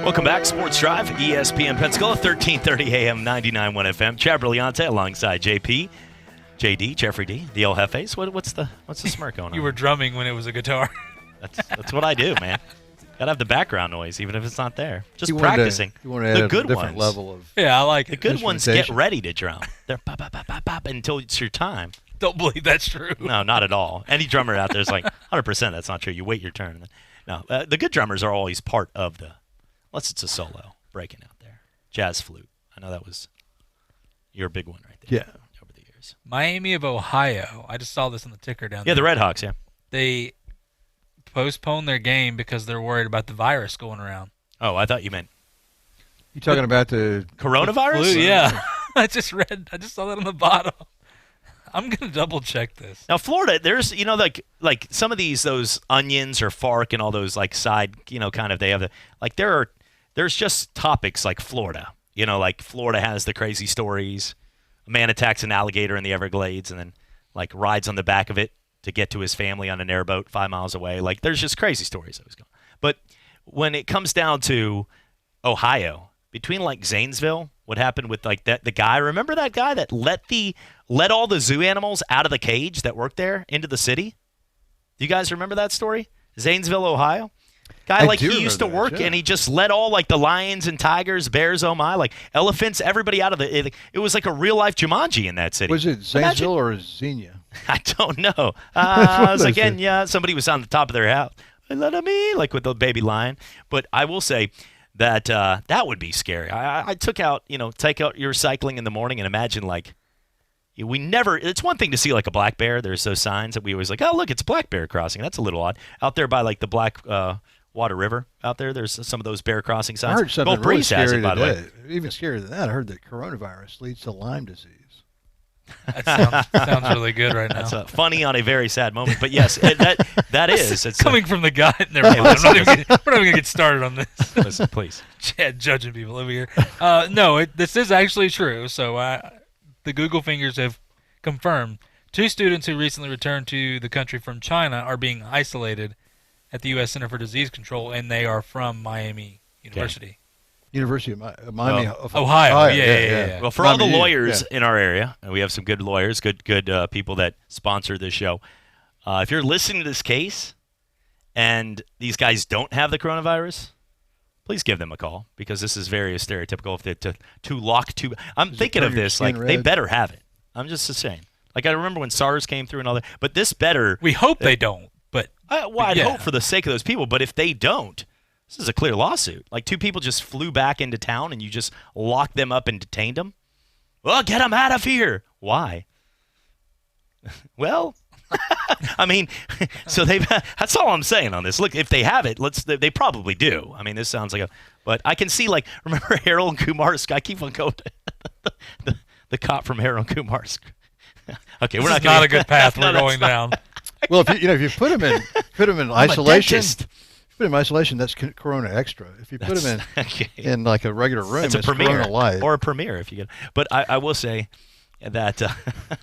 S15: Welcome back, Sports Drive, ESPN Pensacola, 1330 AM, 99.1 FM. Chad Brillante alongside JP, JD, Jeffrey D, the El Jefes. What's the smirk going on?
S16: You were drumming when it was a guitar.
S15: That's what I do, man. Gotta have the background noise, even if it's not there. Just
S7: you
S15: practicing.
S7: You want to add
S15: the good
S7: a different
S15: ones.
S7: level of
S16: Yeah, I like
S15: the
S16: it.
S15: good ones get ready to drum. They're pop, pop, pop, pop, pop until it's your time.
S16: Don't believe that's true.
S15: No, not at all. Any drummer out there is like 100%. That's not true. You wait your turn. No, the good drummers are always part of the. Unless it's a solo breaking out there. Jazz flute. I know that was your big one right there.
S7: Yeah.
S15: Over the years.
S16: Miami of Ohio. I just saw this on the ticker down there.
S15: Yeah, the Red Hawks, yeah.
S16: They postponed their game because they're worried about the virus going around.
S15: Oh, I thought you meant.
S7: You talking about the
S15: coronavirus?
S16: Flu, yeah. I just saw that on the bottom. I'm going to double check this.
S15: Now, Florida, there's, like some of those onions or Fark and all those like side, kind of, they have there's just topics like Florida, like Florida has the crazy stories. A man attacks an alligator in the Everglades and then like rides on the back of it to get to his family on an airboat 5 miles away. Like there's just crazy stories always going. But when it comes down to Ohio, between like Zanesville, what happened with like the guy, remember that guy that let all the zoo animals out of the cage that worked there into the city? Do you guys remember that story? Zanesville, Ohio? Guy he used to work and he just let all like the lions and tigers, bears, oh my, like elephants, everybody out of it was like a real life Jumanji in that city.
S7: Was it Zanesville or Xenia?
S15: I don't know. I was again, yeah, somebody was on the top of their house. Let me like with the baby lion. But I will say that that would be scary. I take out your cycling in the morning and imagine like we never. It's one thing to see like a black bear. There's those signs that we always like. Oh, look, it's a black bear crossing. That's a little odd. Out there by like the Black Water River out there, there's some of those bear crossing signs.
S7: I heard something
S15: Gulf
S7: really
S15: Breeze has
S7: scary
S15: it, by the way.
S7: today. Even scarier than that, I heard that coronavirus leads to Lyme disease.
S16: That sounds really good right now.
S15: That's funny on a very sad moment, but yes, that is. It's
S16: coming from the guy. Never mind. We're not going to get started on this.
S15: Listen, please.
S16: Chad judging people over here. No, this is actually true. So the Google fingers have confirmed 2 students who recently returned to the country from China are being isolated at the U.S. Center for Disease Control, and they are from Miami University.
S7: Okay. University of Miami,
S16: Ohio. Yeah.
S15: Well, for all the lawyers in our area, and we have some good lawyers, good people that sponsor this show. If you're listening to this case and these guys don't have the coronavirus, please give them a call because this is very stereotypical. If to lock two, I'm thinking of this like they better have it. I'm just saying. Like I remember when SARS came through and all that, but this better.
S16: We hope they don't, but
S15: I'd hope for the sake of those people. But if they don't. This is a clear lawsuit. Like 2 people just flew back into town and you just locked them up and detained them? Well, get them out of here. Why? Well, I mean, so that's all I'm saying on this. Look, if they have it, they probably do. I mean, this sounds like but I can see like, remember Harold and Kumar's, I keep on going, the cop from Harold and Kumar's. Okay,
S16: we're not a good path we're going down.
S7: Well, if you put them in isolation. Put him in isolation, that's Corona Extra. If you put him in like a regular room, it's Corona Light.
S15: Or a Premier if you get. But I will say, that.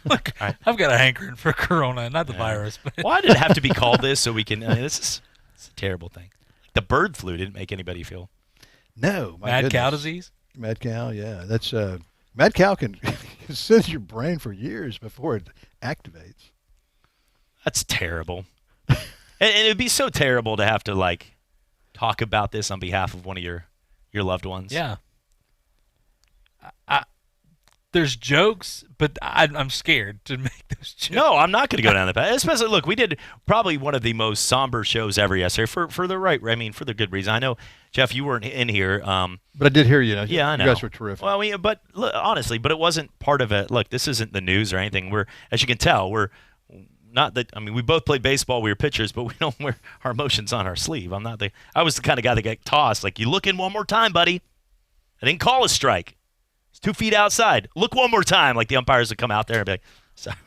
S16: Look, I've got a hankering for Corona, not the virus. But
S15: why did it have to be called this so we can? This is a terrible thing. The bird flu didn't make anybody feel.
S7: No,
S16: mad cow disease.
S7: Mad cow, yeah, that's mad cow can sit in your brain for years before it activates.
S15: That's terrible, and it'd be so terrible to have to talk about this on behalf of one of your loved ones.
S16: Yeah. There's jokes, but I'm scared to make those jokes.
S15: No, I'm not going to go down that path. Especially, look, we did probably one of the most somber shows ever yesterday for the good reason. I know, Jeff, you weren't in here.
S7: But I did hear you.
S15: Yeah, I know.
S7: You guys were terrific.
S15: Well, but look, honestly, it wasn't part of it. Look, this isn't the news or anything. As you can tell, we're not that. I mean, we both played baseball. We were pitchers, but we don't wear our emotions on our sleeve. I was the kind of guy that got tossed. Like, you look in one more time, buddy. I didn't call a strike. 2 feet outside. Look one more time. Like, the umpires would come out there and be like, sorry.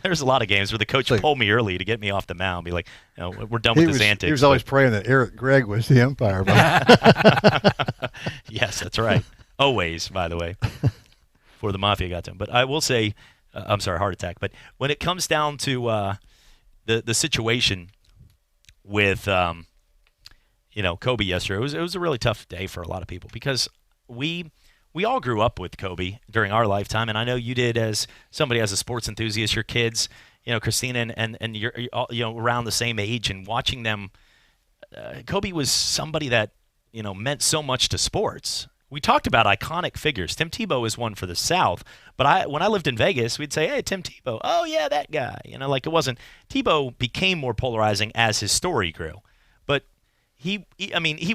S15: There's a lot of games where the coach pulled me early to get me off the mound. Be like, we're done with this antics.
S7: He was always praying that Eric Gregg was the umpire.
S15: Yes, that's right. Always, by the way, before the Mafia got to him. But I will say, I'm sorry, heart attack. But when it comes down to the situation with, Kobe yesterday, it was a really tough day for a lot of people because we all grew up with Kobe during our lifetime, and I know you did as somebody as a sports enthusiast. Your kids, Christina and you're around the same age, and watching them. Kobe was somebody that meant so much to sports. We talked about iconic figures. Tim Tebow is one for the South, but when I lived in Vegas, we'd say, "Hey, Tim Tebow, oh yeah, that guy." It wasn't. Tebow became more polarizing as his story grew, but. He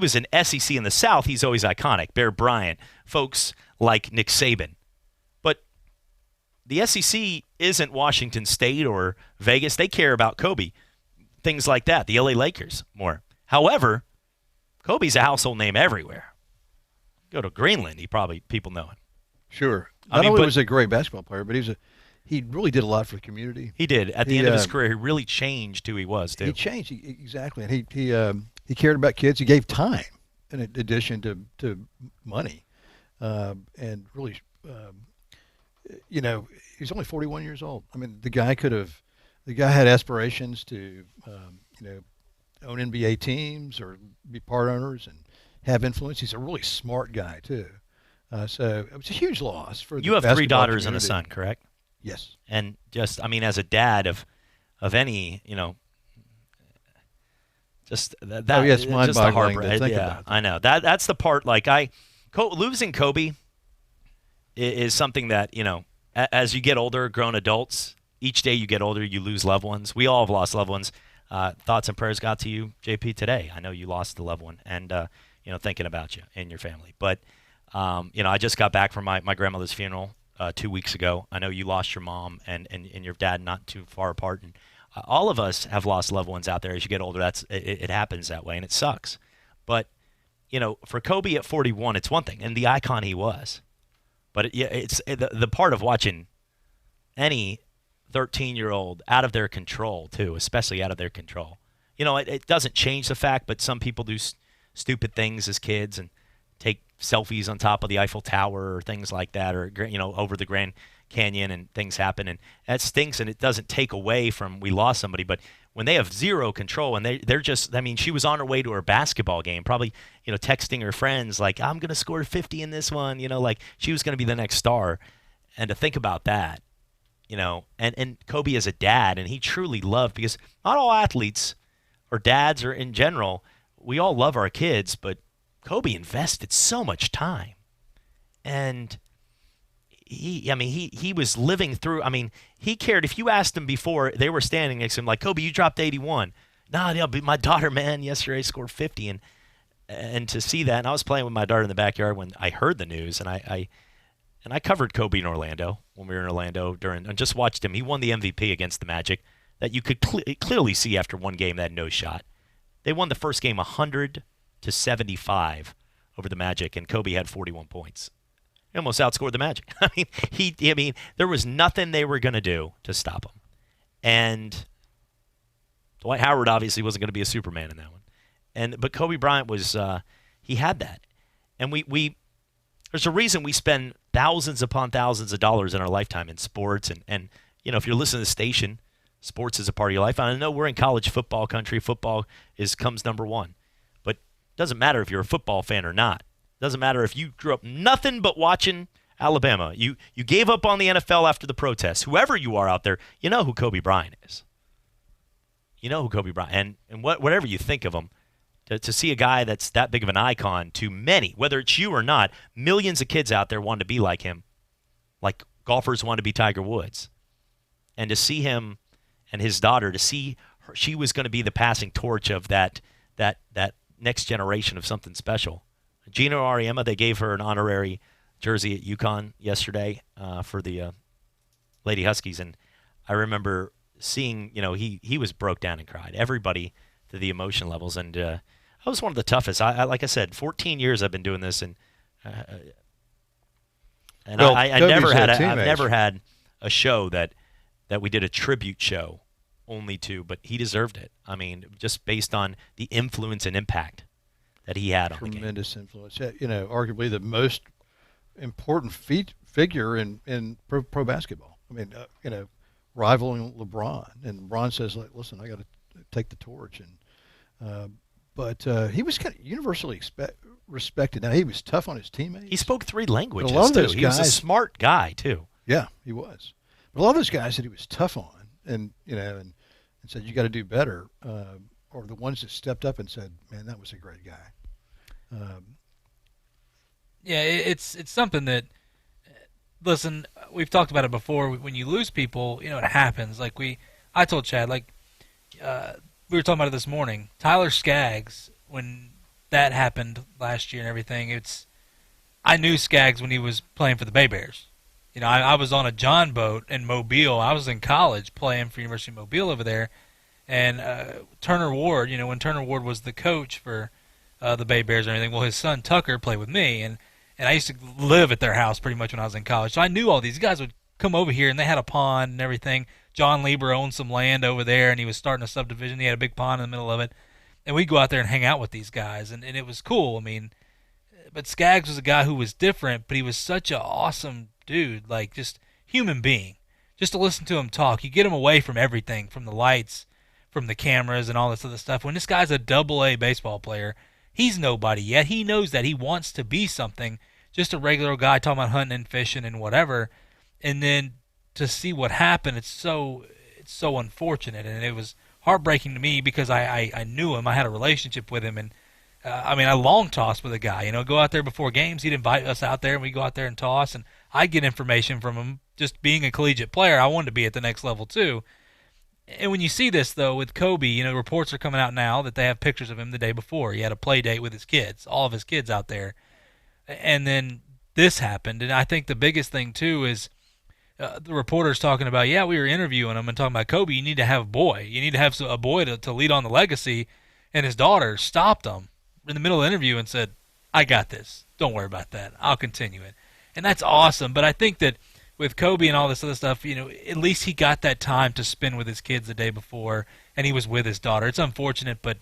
S15: was an SEC in the South. He's always iconic. Bear Bryant, folks like Nick Saban. But the SEC isn't Washington State or Vegas. They care about Kobe, things like that. The LA Lakers more. However, Kobe's a household name everywhere. Go to Greenland, people know him.
S7: Sure. Not only was he a great basketball player, but he really did a lot for the community.
S15: He did. At the end of his career, he really changed who he was, too.
S7: He changed, exactly. And he cared about kids. He gave time in addition to money. And really, he was only 41 years old. I mean, the guy had aspirations to, own NBA teams or be part owners and have influence. He's a really smart guy, too. So it was a huge loss for the
S15: You have 3 daughters and a son, correct?
S7: Yes.
S15: And just, as a dad of any, just that.
S7: Oh, yeah, it's
S15: to
S7: mind-boggling think
S15: yeah,
S7: about.
S15: I know. That's the part, losing Kobe is something that, as you get older, grown adults, each day you get older, you lose loved ones. We all have lost loved ones. Thoughts and prayers got to you, JP, today. I know you lost a loved one and, thinking about you and your family. But, I just got back from my grandmother's funeral 2 weeks ago. I know you lost your mom and your dad not too far apart. And all of us have lost loved ones out there as you get older. It happens that way, and it sucks. But, for Kobe at 41, it's one thing, and the icon he was. But, it's the part of watching any 13-year-old out of their control, too, especially out of their control. It doesn't change the fact, but some people do stupid things as kids and take selfies on top of the Eiffel Tower or things like that, or over the Grand Canyon, and things happen, and that stinks. And it doesn't take away from we lost somebody, but when they have zero control and they're just, she was on her way to her basketball game, probably texting her friends like, I'm gonna score 50 in this one, like she was gonna be the next star. And to think about that, and Kobe as a dad, and he truly loved, because not all athletes or dads or in general, we all love our kids, but Kobe invested so much time, and he was living through. He cared. If you asked him before they were standing next to him, like, Kobe, you dropped 81. No, my daughter, man, yesterday scored 50, and to see that, and I was playing with my daughter in the backyard when I heard the news, and I covered Kobe in Orlando when we were in Orlando and just watched him. He won the MVP against the Magic. That you could clearly see after one game that no shot. They won the first game 100-75 over the Magic, and Kobe had 41 points. He almost outscored the Magic. There was nothing they were going to do to stop him. And Dwight Howard obviously wasn't going to be a Superman in that one. But Kobe Bryant was he had that. And we there's a reason we spend thousands upon thousands of dollars in our lifetime in sports. And if you're listening to the station, sports is a part of your life. And I know we're in college football country. Football comes number one. But it doesn't matter if you're a football fan or not. It doesn't matter if you grew up nothing but watching Alabama. You gave up on the NFL after the protests. Whoever you are out there, you know who Kobe Bryant is. You know who Kobe Bryant, and whatever you think of him, to see a guy that's that big of an icon to many, whether it's you or not, millions of kids out there want to be like him, like golfers want to be Tiger Woods. And to see him and his daughter, to see her, she was going to be the passing torch of that next generation of something special. Gino Auriemma, they gave her an honorary jersey at UConn yesterday for the Lady Huskies, and I remember seeing, he was broke down and cried. Everybody to the emotion levels, and I was one of the toughest. I like I said, 14 years I've been doing this, and I've never had a show that we did a tribute show only to, but he deserved it. I mean, just based on the influence and impact that he had on the game.
S7: Tremendous influence. Yeah, arguably the most important figure in pro basketball. I mean, rivaling LeBron, and LeBron says, like, "Listen, I got to take the torch." And but he was kind of universally respected. Now, he was tough on his teammates.
S15: He spoke 3 languages
S7: a lot of
S15: too.
S7: those
S15: He
S7: guys,
S15: was a smart guy too.
S7: Yeah, he was. But a lot of those guys that he was tough on, and said, "You got to do better," or the ones that stepped up and said, "Man, that was a great guy."
S16: Yeah, it's something that, listen, we've talked about it before. When you lose people, it happens. Like I told Chad, we were talking about it this morning. Tyler Skaggs, when that happened last year and everything, I knew Skaggs when he was playing for the Bay Bears. I was on a John boat in Mobile. I was in college playing for University of Mobile over there, and Turner Ward, when Turner Ward was the coach for the Bay Bears and everything, well, his son Tucker played with me, and I used to live at their house pretty much when I was in college. So I knew all these guys would come over here, and they had a pond and everything. John Lieber owned some land over there, and he was starting a subdivision. He had a big pond in the middle of it. And we'd go out there and hang out with these guys, and it was cool. I mean, but Skaggs was a guy who was different, but he was such an awesome dude, like just human being. Just to listen to him talk, you get him away from everything, from the lights, from the cameras, and all this other stuff. When this guy's a AA baseball player, he's nobody yet. He knows that he wants to be something, just a regular guy talking about hunting and fishing and whatever. And then to see what happened, it's so unfortunate, and it was heartbreaking to me because I knew him. I had a relationship with him, and I long tossed with a guy. Go out there before games. He'd invite us out there, and we'd go out there and toss, and I'd get information from him. Just being a collegiate player, I wanted to be at the next level too. And when you see this, though, with Kobe, reports are coming out now that they have pictures of him the day before. He had a play date with his kids, all of his kids out there. And then this happened. And I think the biggest thing, too, is the reporters talking about, we were interviewing him and talking about Kobe. You need to have a boy. You need to have a boy to lead on the legacy. And his daughter stopped him in the middle of the interview and said, "I got this. Don't worry about that. I'll continue it." And that's awesome. But I think that with Kobe and all this other stuff, at least he got that time to spend with his kids the day before, and he was with his daughter. It's unfortunate, but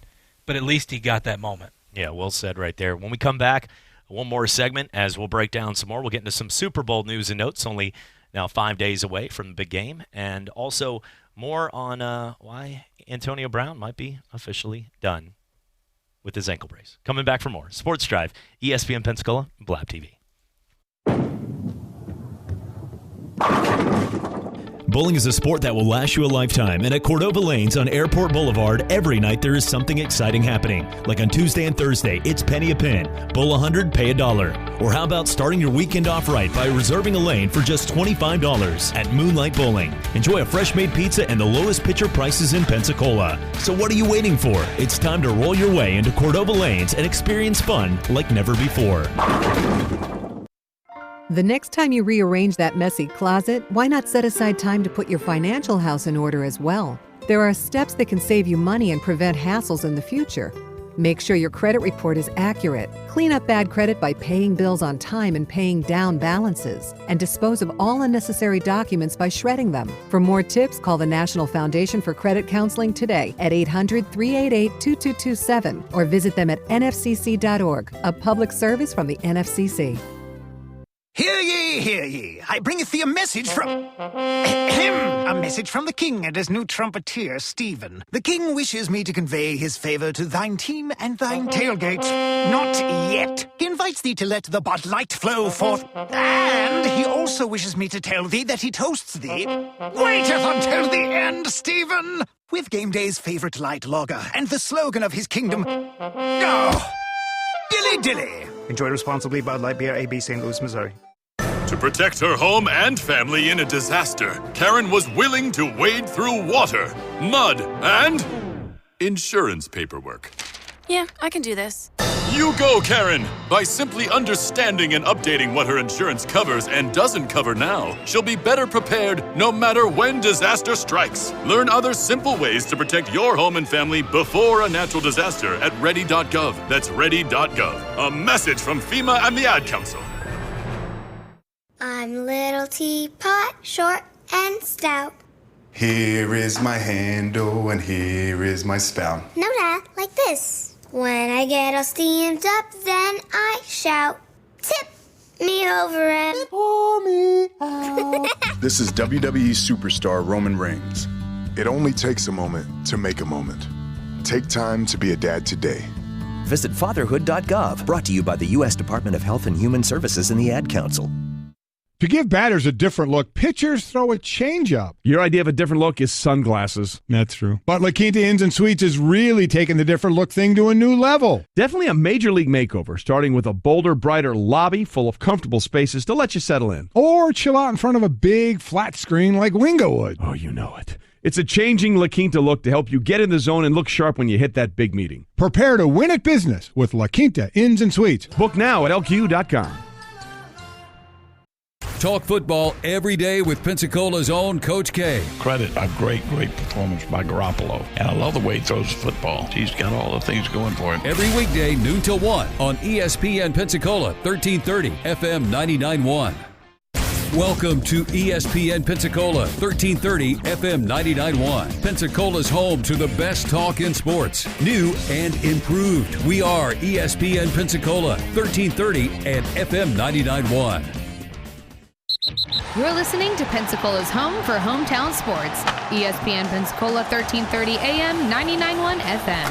S16: at least he got that moment.
S15: Yeah, well said right there. When we come back, one more segment as we'll break down some more. We'll get into some Super Bowl news and notes, only now 5 days away from the big game, and also more on why Antonio Brown might be officially done with his ankle brace. Coming back for more. Sports Drive, ESPN Pensacola, Blab TV.
S10: Bowling is a sport that will last you a lifetime, and at Cordova Lanes on Airport Boulevard, every night there is something exciting happening. Like on Tuesday and Thursday, it's penny a pin. Bowl 100, pay $1. Or how about starting your weekend off right by reserving a lane for just $25 at Moonlight Bowling. Enjoy a fresh-made pizza and the lowest pitcher prices in Pensacola. So what are you waiting for? It's time to roll your way into Cordova Lanes and experience fun like never before.
S12: The next time you rearrange that messy closet, why not set aside time to put your financial house in order as well? There are steps that can save you money and prevent hassles in the future. Make sure your credit report is accurate. Clean up bad credit by paying bills on time and paying down balances. And dispose of all unnecessary documents by shredding them. For more tips, call the National Foundation for Credit Counseling today at 800-388-2227 or visit them at nfcc.org, a public service from the NFCC.
S14: Hear ye! hear ye. I bringeth thee a message from... a message from the king and his new trumpeter, Stephen. The king wishes me to convey his favor to thine team and thine tailgate. Not yet. He invites thee to let the Bud Light flow forth. And he also wishes me to tell thee that he toasts thee. Waiteth until the end, Stephen! With game day's favorite light lager and the slogan of his kingdom... Oh! Dilly dilly! Enjoy responsibly. Bud Light Beer, AB, St. Louis, Missouri.
S19: To protect her home and family in a disaster, Karen was willing to wade through water, mud, and insurance paperwork.
S20: Yeah, I can do this.
S19: You go, Karen! By simply understanding and updating what her insurance covers and doesn't cover now, she'll be better prepared no matter when disaster strikes. Learn other simple ways to protect your home and family before a natural disaster at ready.gov. That's ready.gov. A message from FEMA and the Ad Council.
S24: I'm Little Teapot, short and stout.
S25: Here is my handle and here is my spout.
S24: No, Dad, like this. When I get all steamed up, then I shout, tip me over and pour me out.
S26: This is WWE superstar Roman Reigns. It only takes a moment to make a moment. Take time to be a dad today.
S27: Visit fatherhood.gov, brought to you by the U.S. Department of Health and Human Services and the Ad Council.
S18: To give batters a different look, pitchers throw a changeup.
S28: Your idea of a different look is sunglasses.
S18: That's true. But La Quinta Inns and Suites is really taking the different look thing to a new level.
S28: Definitely a major league makeover, starting with a bolder, brighter lobby full of comfortable spaces to let you settle in.
S18: Or chill out in front of a big flat screen like Wingo would.
S28: Oh, you know it. It's a changing La Quinta look to help you get in the zone and look sharp when you hit that big meeting.
S18: Prepare to win at business with La Quinta Inns and Suites.
S28: Book now at LQ.com.
S8: Talk football every day with Pensacola's own Coach K.
S6: Credit a great performance by Garoppolo. And I love the way he throws the football. He's got all the things going for him.
S8: Every weekday, noon till 1 on ESPN Pensacola, 1330 FM 99.1. Welcome to ESPN Pensacola, 1330 FM 99.1. Pensacola's home to the best talk in sports, new and improved. We are ESPN Pensacola, 1330 and FM 99.1.
S13: You're listening to Pensacola's home for hometown sports. ESPN Pensacola, 1330 AM, 99.1 FM.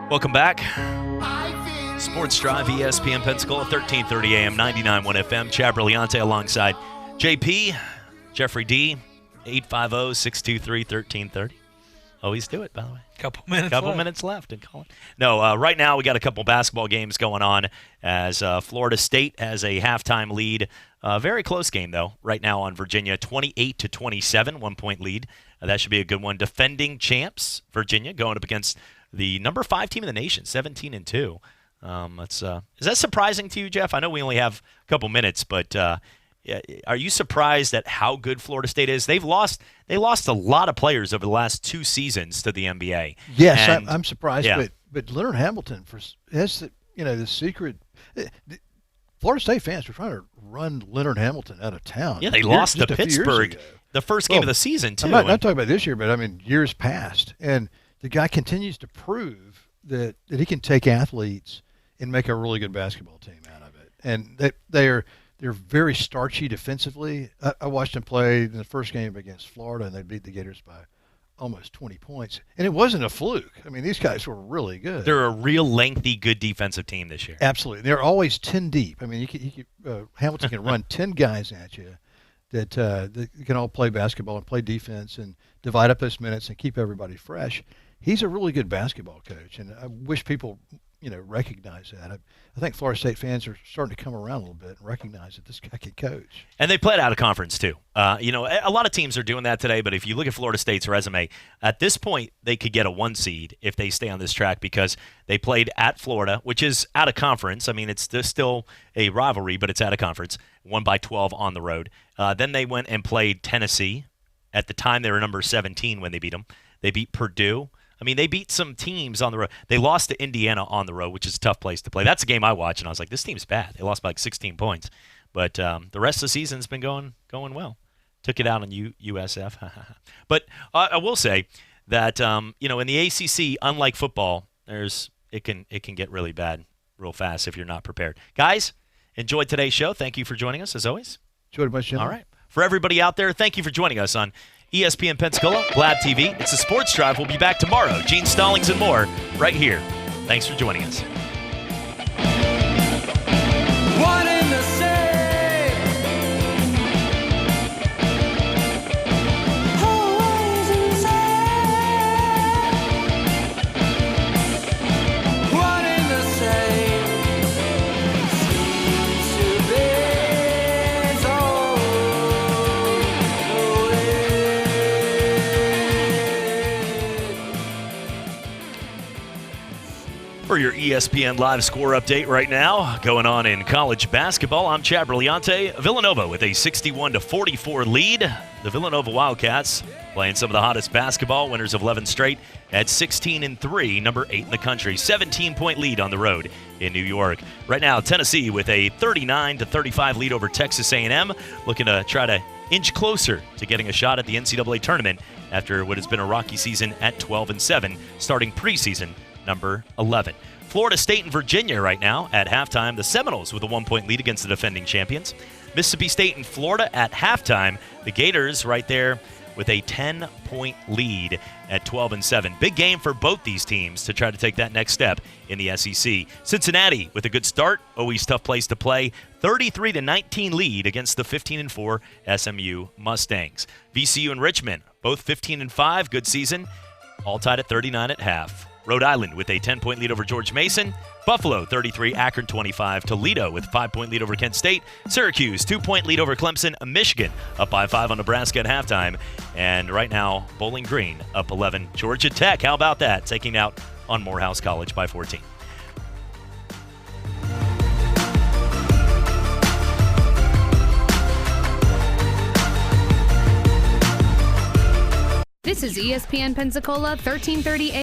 S15: Welcome back. Sports Drive, ESPN Pensacola, 1330 AM, 99.1 FM. Chad Brilliante alongside JP, Jeffrey D, 850-623-1330. Always do it, by the way.
S16: Couple
S15: minutes left. And call it. No, right now we got a couple basketball games going on as Florida State has a halftime lead. Very close game, though, right now on Virginia, 28-27, 1-point lead. That should be a good one. Defending champs, Virginia, going up against the number 5 team in the nation, 17-2. Is that surprising to you, Jeff? I know we only have a couple minutes, but are you surprised at how good Florida State is? They lost a lot of players over the last 2 seasons to the NBA.
S7: Yes, I'm surprised,
S15: yeah.
S7: but Leonard Hamilton has the secret. Florida State fans were trying to run Leonard Hamilton out of town.
S15: Yeah, they lost to Pittsburgh the first game of the season too.
S7: I'm not talking about this year, but I mean years past, and the guy continues to prove that he can take athletes and make a really good basketball team out of it, and they're very starchy defensively. I watched them play in the first game against Florida, and they beat the Gators by almost 20 points. And it wasn't a fluke. I mean, these guys were really good.
S15: They're a real lengthy, good defensive team this year.
S7: Absolutely. They're always 10 deep. I mean, Hamilton can run 10 guys at you that can all play basketball and play defense and divide up those minutes and keep everybody fresh. He's a really good basketball coach, and I wish people recognize that. I think Florida State fans are starting to come around a little bit and recognize that this guy can coach.
S15: And they played out of conference too. A lot of teams are doing that today, but if you look at Florida State's resume, at this point they could get a 1 seed if they stay on this track because they played at Florida, which is out of conference. I mean, it's still a rivalry, but it's out of conference. Won by 12 on the road. Then they went and played Tennessee. At the time, they were number 17 when they beat them. They beat Purdue. I mean, they beat some teams on the road. They lost to Indiana on the road, which is a tough place to play. That's a game I watched, and I was like, this team's bad. They lost by like 16 points. But the rest of the season's been going well. Took it out on USF. But I will say that in the ACC, unlike football, it can get really bad real fast if you're not prepared. Guys, enjoyed today's show. Thank you for joining us as always.
S7: Enjoyed it much.
S15: All right. For everybody out there, thank you for joining us on ESPN Pensacola, Blab TV. It's a Sports Drive. We'll be back tomorrow. Gene Stallings and more right here. Thanks for joining us.
S22: One in the same. Always in the same. One in the same. Seems to be so
S15: For your ESPN Live score update right now, going on in college basketball, I'm Chad Brillante. Villanova with a 61-44 lead. The Villanova Wildcats playing some of the hottest basketball, winners of 11 straight at 16-3, number 8 in the country. 17-point lead on the road in New York. Right now, Tennessee with a 39-35 lead over Texas A&M, looking to try to inch closer to getting a shot at the NCAA tournament after what has been a rocky season at 12-7, starting preseason number 11. Florida State and Virginia right now at halftime. The Seminoles with a 1-point lead against the defending champions. Mississippi State and Florida at halftime. The Gators right there with a 10-point lead at 12-7. Big game for both these teams to try to take that next step in the SEC. Cincinnati with a good start. Always tough place to play. 33-19 lead against the 15-4 SMU Mustangs. VCU and Richmond, both 15-5. Good season. All tied at 39 at half. Rhode Island with a 10-point lead over George Mason. Buffalo 33, Akron 25. Toledo with a 5-point lead over Kent State. Syracuse 2-point lead over Clemson. Michigan up by 5 on Nebraska at halftime. And right now, Bowling Green up 11. Georgia Tech, how about that? Taking out on Morehouse College by 14.
S13: This is ESPN Pensacola 1330